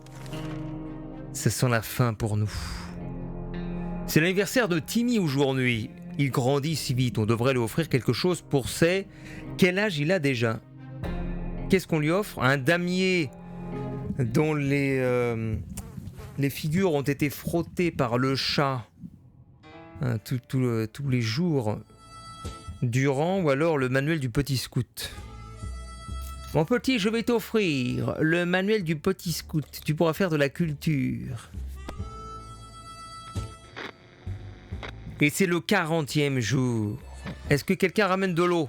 ça sent la faim pour nous. C'est l'anniversaire de Timmy aujourd'hui. Il grandit si vite, on devrait lui offrir quelque chose pour ses... Quel âge il a déjà? Qu'est-ce qu'on lui offre? Un damier dont les figures ont été frottées par le chat tous les jours durant, ou alors le manuel du petit scout. Mon petit, je vais t'offrir le manuel du petit scout. Tu pourras faire de la culture. Et c'est le 40e jour. Est-ce que quelqu'un ramène de l'eau?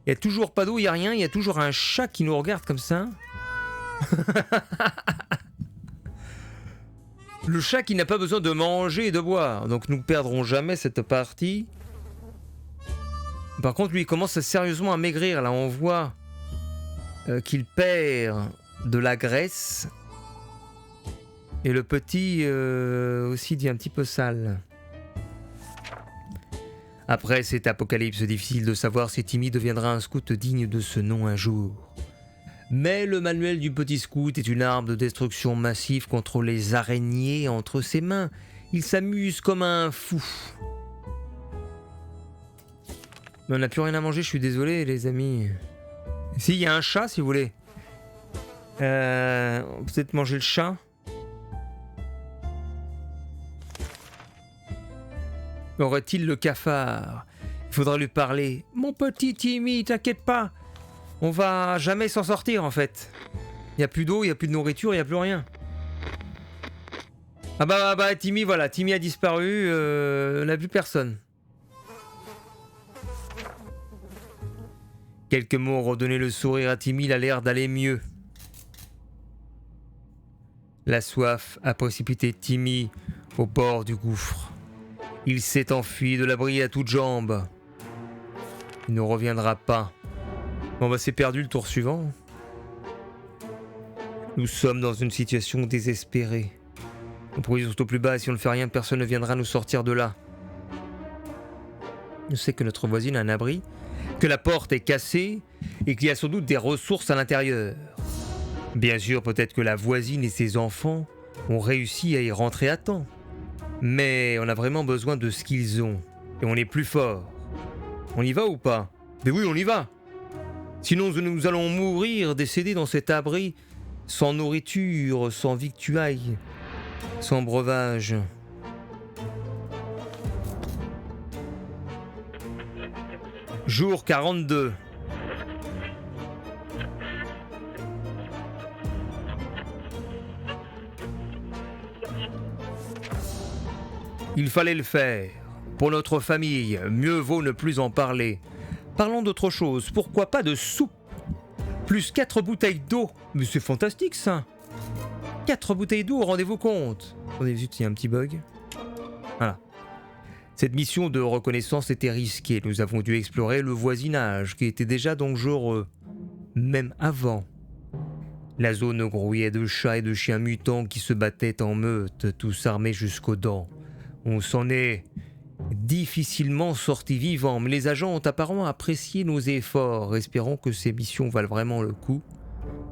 Il n'y a toujours pas d'eau, il n'y a rien. Il y a toujours un chat qui nous regarde comme ça. Le chat qui n'a pas besoin de manger et de boire. Donc nous ne perdrons jamais cette partie. Par contre, lui, il commence sérieusement à maigrir. Là, on voit... qu'il perd de la graisse et le petit aussi dit un petit peu sale. Après cet apocalypse, difficile de savoir si Timmy deviendra un scout digne de ce nom un jour. Mais le manuel du petit scout est une arme de destruction massive contre les araignées entre ses mains. Il s'amuse comme un fou. Mais on n'a plus rien à manger, je suis désolé les amis. Si, il y a un chat, si vous voulez. On peut peut-être manger le chat. Aurait-il le cafard? Il faudra lui parler. Mon petit Timmy, t'inquiète pas. On va jamais s'en sortir, en fait. Il n'y a plus d'eau, il n'y a plus de nourriture, il n'y a plus rien. Ah bah, Timmy, voilà. Timmy a disparu. On n'a plus personne. Quelques mots ont redonné le sourire à Timmy, il a l'air d'aller mieux. La soif a précipité Timmy au bord du gouffre. Il s'est enfui de l'abri à toutes jambes. Il ne reviendra pas. Bon bah c'est perdu le tour suivant. Nous sommes dans une situation désespérée. On produit au plus bas et si on ne fait rien, personne ne viendra nous sortir de là. Je sais que notre voisine a un abri, que la porte est cassée et qu'il y a sans doute des ressources à l'intérieur. Bien sûr, peut-être que la voisine et ses enfants ont réussi à y rentrer à temps. Mais on a vraiment besoin de ce qu'ils ont. Et on est plus fort. On y va ou pas? Mais oui, on y va. Sinon, nous allons mourir, décédés dans cet abri, sans nourriture, sans victuailles, sans breuvage. Jour 42. Il fallait le faire. Pour notre famille, mieux vaut ne plus en parler. Parlons d'autre chose, pourquoi pas de soupe? Plus 4 bouteilles d'eau. Mais c'est fantastique ça. 4 bouteilles d'eau, rendez-vous compte. Attendez, zut, il y a un petit bug. Voilà. Cette mission de reconnaissance était risquée. Nous avons dû explorer le voisinage, qui était déjà dangereux. Même avant. La zone grouillait de chats et de chiens mutants qui se battaient en meute, tous armés jusqu'aux dents. On s'en est difficilement sortis vivants, mais les agents ont apparemment apprécié nos efforts. Espérons que ces missions valent vraiment le coup.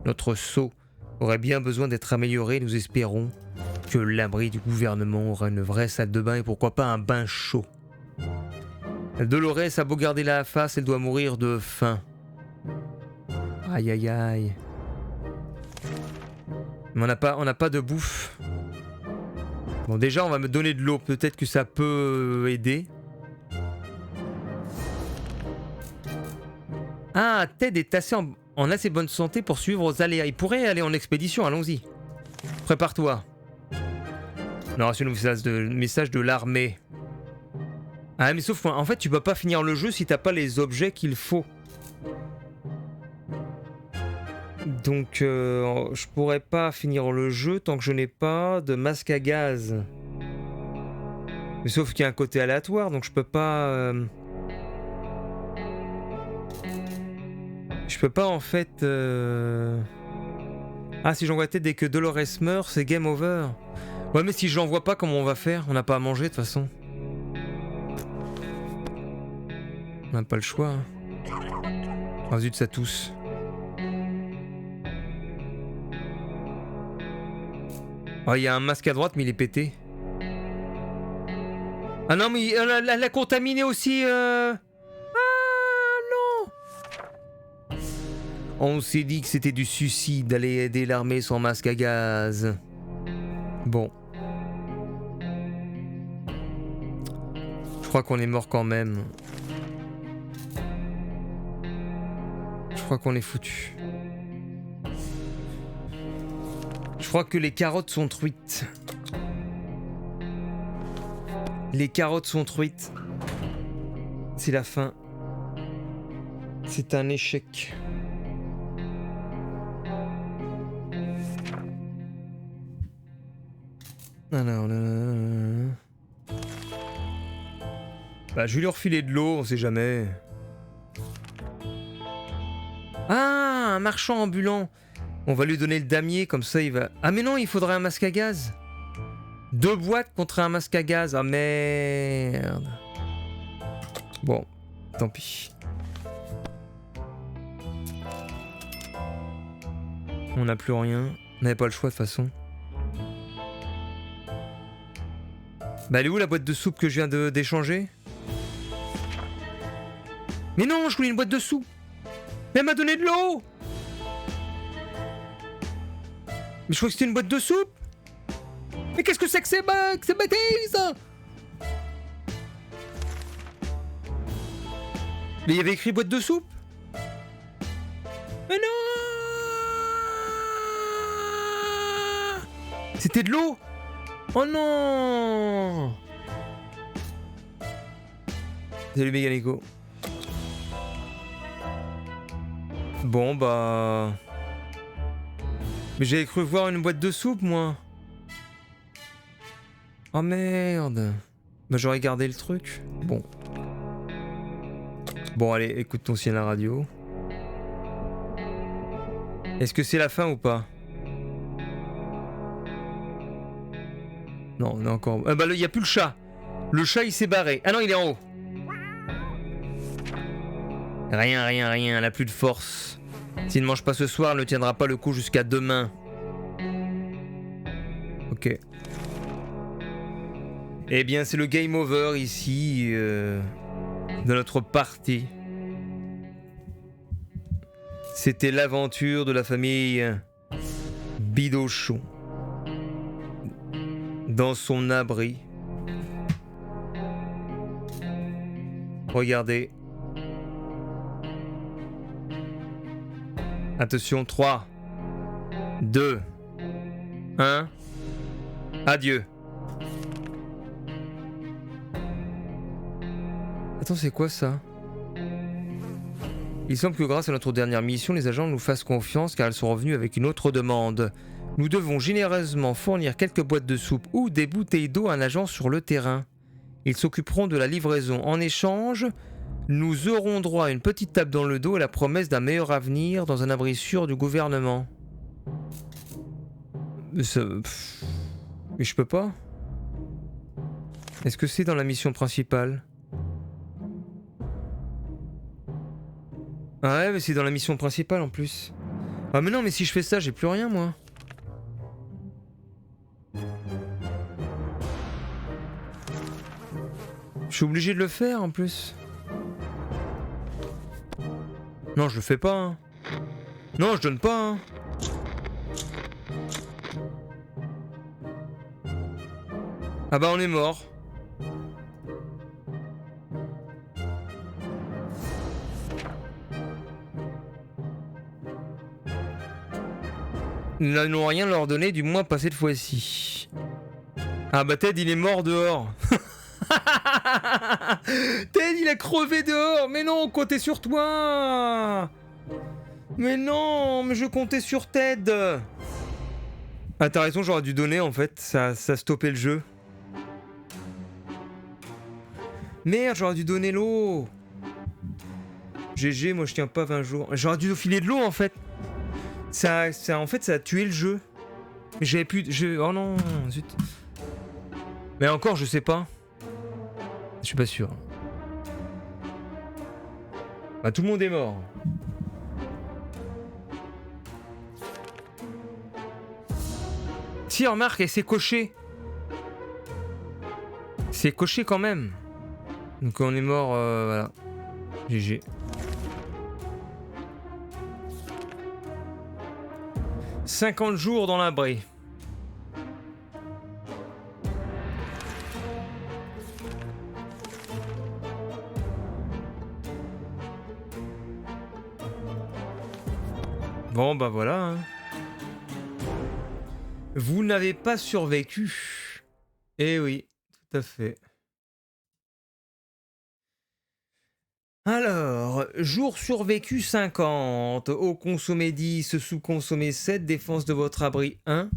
Notre sceau aurait bien besoin d'être amélioré. Nous espérons que l'abri du gouvernement aura une vraie salle de bain et pourquoi pas un bain chaud. Dolores a beau garder la face, elle doit mourir de faim. Aïe aïe aïe. Mais on n'a pas de bouffe. Bon, déjà, on va me donner de l'eau. Peut-être que ça peut aider. Ah, Ted est en assez bonne santé pour suivre aux aléas. Il pourrait aller en expédition, allons-y. Prépare-toi. On a reçu le message de l'armée. Ah, mais sauf qu'en fait, tu peux pas finir le jeu si t'as pas les objets qu'il faut. Donc, je pourrais pas finir le jeu tant que je n'ai pas de masque à gaz. Mais sauf qu'il y a un côté aléatoire, donc je peux pas... Je peux pas en fait... Ah, si j'envoie tête dès que Dolores meurt, c'est game over. Ouais, mais si je l'envoie pas, comment on va faire? On n'a pas à manger de toute façon. On n'a pas le choix. Hein. Ah zut, ça tousse. Oh, il y a un masque à droite, mais il est pété. Ah non, mais elle a contaminé aussi... Ah non! On s'est dit que c'était du suicide d'aller aider l'armée sans masque à gaz. Bon. Je crois qu'on est mort quand même. Je crois qu'on est foutu. Je crois que les carottes sont truites. Les carottes sont truites. C'est la fin. C'est un échec. Alors, bah, je vais lui refiler de l'eau, on sait jamais. Ah, un marchand ambulant. On va lui donner le damier, comme ça il va... Ah mais non, il faudrait un masque à gaz. 2 boîtes contre un masque à gaz. Ah merde. Bon, tant pis. On n'a plus rien. On n'avait pas le choix de toute façon. Bah elle est où la boîte de soupe que je viens d'échanger? Mais non, je voulais une boîte de soupe. Mais elle m'a donné de l'eau. Mais je crois que c'était une boîte de soupe. Mais qu'est-ce que c'est que ces bêtises? Mais il y avait écrit boîte de soupe. Mais non! C'était de l'eau. Oh non! Salut Méganico. Bon bah... Mais j'avais cru voir une boîte de soupe, moi. Oh merde. Bah j'aurais gardé le truc. Bon. Bon allez, écoute ton sien à la radio. Est-ce que c'est la fin ou pas? Non, on est encore... Ah bah il y a plus le chat. Le chat il s'est barré. Ah non, il est en haut. Rien, elle a plus de force. S'il ne mange pas ce soir, elle ne tiendra pas le coup jusqu'à demain. Ok, Ok. Eh bien, c'est le game over ici de notre partie. C'était l'aventure de la famille Bidochon dans son abri. Regardez. Attention, 3, 2, 1. Adieu. Attends, c'est quoi ça? Il semble que grâce à notre dernière mission, les agents nous fassent confiance car ils sont revenus avec une autre demande. Nous devons généreusement fournir quelques boîtes de soupe ou des bouteilles d'eau à un agent sur le terrain. Ils s'occuperont de la livraison. En échange, nous aurons droit à une petite tape dans le dos et la promesse d'un meilleur avenir dans un abri sûr du gouvernement. Mais je peux pas. Est-ce que c'est dans la mission principale? Ah ouais, mais c'est dans la mission principale en plus. Ah mais non, mais si je fais ça, j'ai plus rien moi. Je suis obligé de le faire en plus. Non, je le fais pas. Hein. Non, je donne pas. Hein. Ah bah on est mort. Nous n'allons rien leur donner, du moins pas cette fois-ci. Ah bah Ted il est mort dehors. Ted il a crevé dehors. Mais non, on comptait sur toi. Mais non, mais je comptais sur Ted. Ah t'as raison, j'aurais dû donner en fait, ça stoppait le jeu. Merde, j'aurais dû donner l'eau. GG, moi je tiens pas 20 jours. J'aurais dû filer de l'eau en fait. En fait, ça a tué le jeu. J'avais plus... Oh non, zut. Mais encore, je sais pas. Je suis pas sûr. Bah, tout le monde est mort. Si, remarque, et c'est coché. C'est coché quand même. Donc on est mort, voilà. GG. « 50 jours dans l'abri. » Bon bah voilà. Hein. Vous n'avez pas survécu. Eh oui, tout à fait. Alors, jour survécu 50, eau consommé 10, sous-consommé 7, défense de votre abri 1.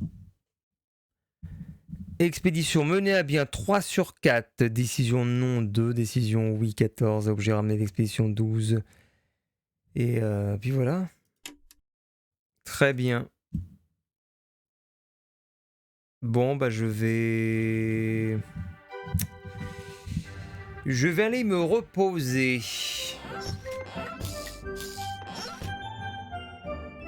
Expédition menée à bien 3 sur 4, décision non 2, décision oui 14, objet ramené d'expédition 12. Et puis voilà. Très bien. Bon bah je vais aller me reposer.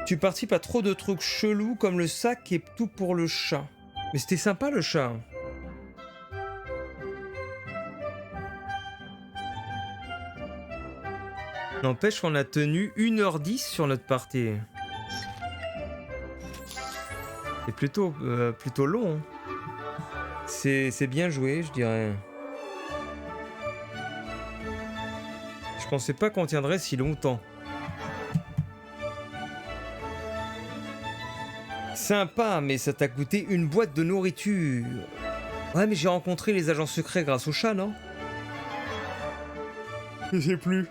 Tu participes à trop de trucs chelous comme le sac et tout pour le chat. Mais c'était sympa le chat. N'empêche qu'on a tenu 1h10 sur notre partie. C'est plutôt long. Hein. C'est bien joué, je dirais. Je pensais pas qu'on tiendrait si longtemps. Sympa, mais ça t'a coûté une boîte de nourriture. Ouais, mais j'ai rencontré les agents secrets grâce au chat, non? Je sais plus.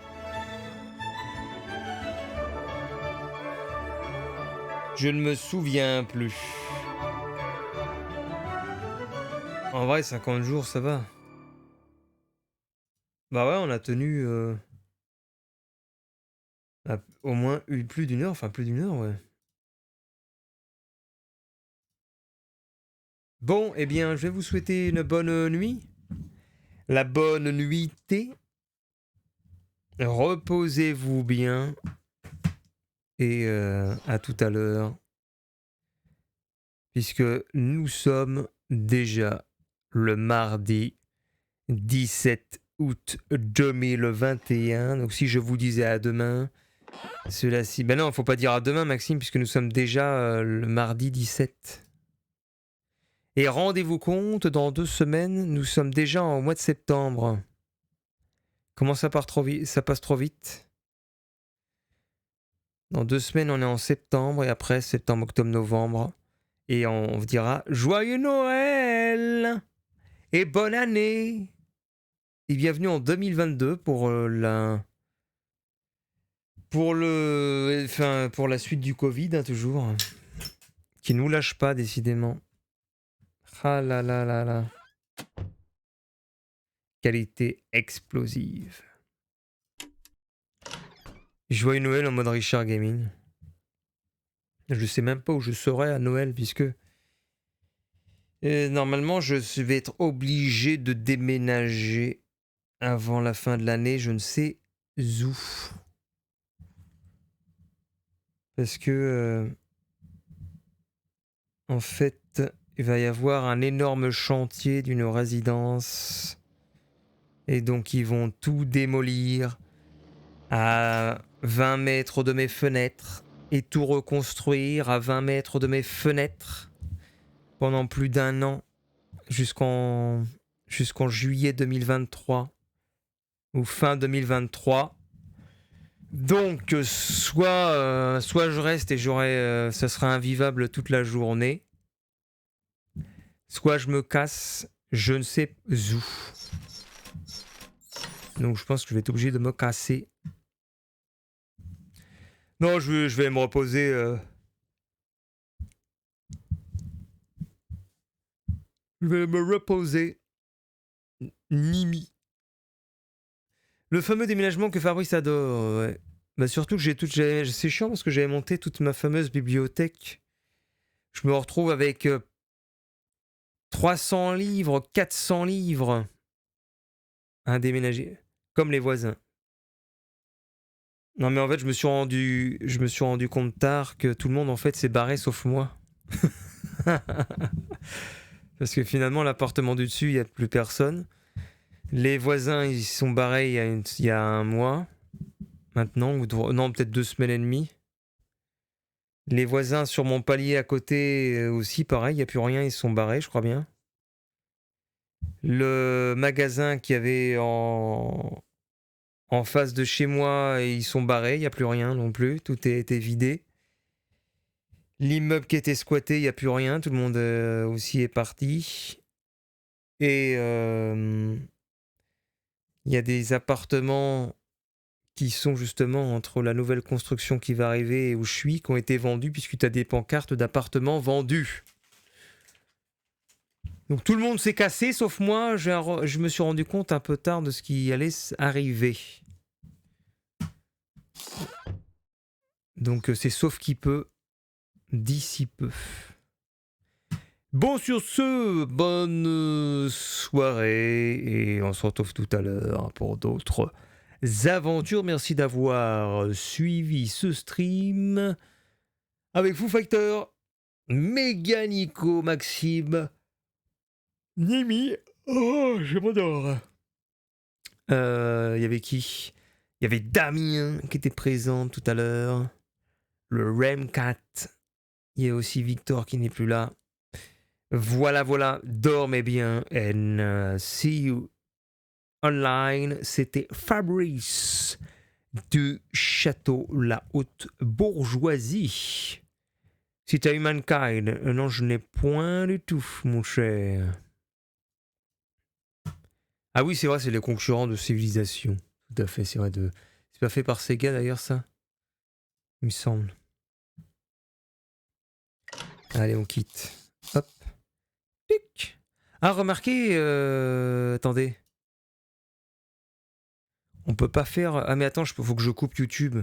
Je ne me souviens plus. En vrai, 50 jours, ça va. Bah ouais, on a tenu... au moins plus d'une heure, ouais. Bon, eh bien, je vais vous souhaiter une bonne nuit. La bonne nuitée. Reposez-vous bien. Et à tout à l'heure. Puisque nous sommes déjà le mardi 17 août 2021. Donc si je vous disais à demain, cela-ci... Ben non, faut pas dire à demain, Maxime, puisque nous sommes déjà le mardi 17. Et rendez-vous compte, dans 2 semaines, nous sommes déjà en mois de septembre. Comment ça passe trop vite? Dans 2 semaines, on est en septembre, et après, septembre, octobre, novembre. Et on vous dira Joyeux Noël et bonne année. Et bienvenue en 2022 pour pour la suite du Covid, hein, toujours. Qui nous lâche pas, décidément. Ah là là là là. Qualité explosive. Joyeux Noël en mode Richard Gaming. Je sais même pas où je serai à Noël, puisque normalement je vais être obligé de déménager avant la fin de l'année, je ne sais où. Parce que en fait, il va y avoir un énorme chantier d'une résidence. Et donc ils vont tout démolir à 20 mètres de mes fenêtres et tout reconstruire à 20 mètres de mes fenêtres pendant plus d'1 an jusqu'en juillet 2023 ou fin 2023. Donc soit je reste et ça sera invivable toute la journée, soit je me casse, je ne sais où. Donc je pense que je vais être obligé de me casser. Non, je vais me reposer. Je vais me reposer. Nimi. Le fameux déménagement que Fabrice adore. Ouais. Bah surtout que c'est chiant parce que j'avais monté toute ma fameuse bibliothèque. Je me retrouve avec 300 livres, 400 livres à déménager. Comme les voisins. Non mais en fait je me suis rendu compte tard que tout le monde en fait s'est barré sauf moi. Parce que finalement l'appartement du dessus il n'y a plus personne. Les voisins ils sont barrés il y a 1 mois. Maintenant, non peut-être 2 semaines et demie. Les voisins sur mon palier à côté aussi pareil, il n'y a plus rien, ils sont barrés je crois bien. Le magasin qu'il y avait en face de chez moi, ils sont barrés, il n'y a plus rien non plus, tout a été vidé. L'immeuble qui était squatté, il n'y a plus rien, tout le monde aussi est parti. Et il y a des appartements qui sont justement entre la nouvelle construction qui va arriver et où je suis, qui ont été vendus, puisque tu as des pancartes d'appartements vendus. Donc tout le monde s'est cassé, sauf moi, je me suis rendu compte un peu tard de ce qui allait arriver. Donc c'est sauf qui peut, d'ici peu. Bon, sur ce, bonne soirée et on se retrouve tout à l'heure pour d'autres aventures. Merci d'avoir suivi ce stream avec Foo Fighter, Méganico, Maxime, Nimi. Oh, je m'endors. Il y avait qui? Il y avait Damien qui était présent tout à l'heure. Le Remcat. Il y a aussi Victor qui n'est plus là. Voilà, dormez bien and see you online. C'était Fabrice du Château La Haute Bourgeoisie. Si t'as Humankind, non, je n'ai point du tout, mon cher. Ah oui, c'est vrai, c'est les concurrents de Civilisation. Tout à fait, c'est vrai. C'est pas fait par Sega d'ailleurs, ça? Il me semble. Allez, on quitte. Hop. Pic. Ah, remarquez, attendez. On peut pas faire... Ah mais attends, faut que je coupe YouTube.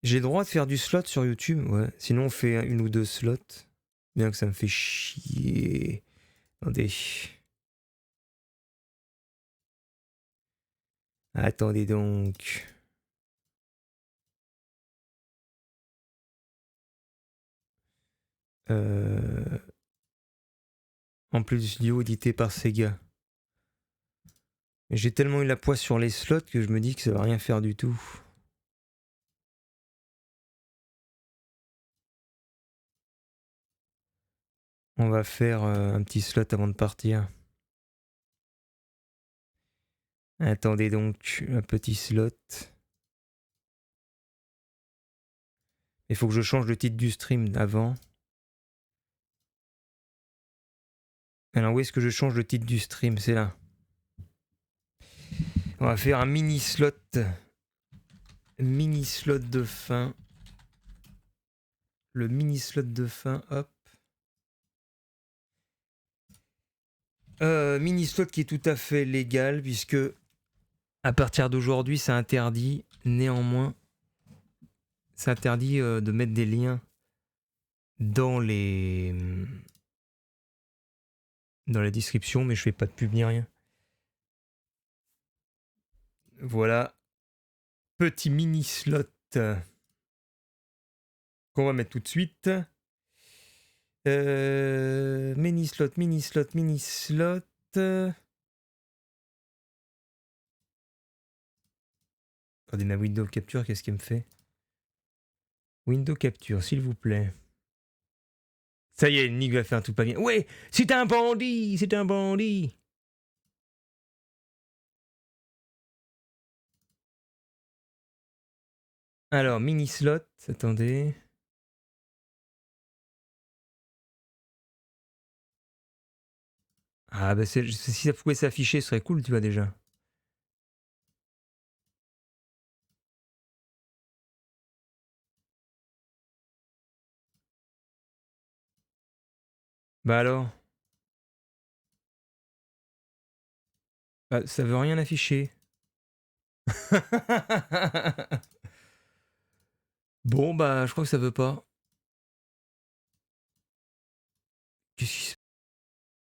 J'ai le droit de faire du slot sur YouTube? Ouais. Sinon on fait 1 ou 2 slots. Bien que ça me fait chier. Attendez. Attendez donc. En plus du studio édité par Sega. Mais j'ai tellement eu la poisse sur les slots que je me dis que ça va rien faire du tout. On va faire un petit slot avant de partir. Attendez donc, un petit slot. Il faut que je change le titre du stream avant. Alors où est-ce que je change le titre du stream? C'est là. On va faire un mini slot. Mini slot de fin. Le mini slot de fin, hop. Mini slot qui est tout à fait légal puisque à partir d'aujourd'hui c'est interdit. Néanmoins, c'est interdit de mettre des liens dans la description, mais je fais pas de pub ni rien. Voilà. Petit mini slot qu'on va mettre tout de suite. Mini slot, mini slot, mini slot. Attendez, ma window capture, qu'est-ce qu'elle me fait? Window capture, s'il vous plaît. Ça y est, Nick va faire un tout pas bien. Ouais, c'est un bandit, c'est un bandit. Alors, mini slot, attendez. Ah bah si ça pouvait s'afficher, ce serait cool, tu vois déjà. Bah alors. Bah, ça veut rien afficher. Bon bah je crois que ça veut pas. Qu'est-ce qui se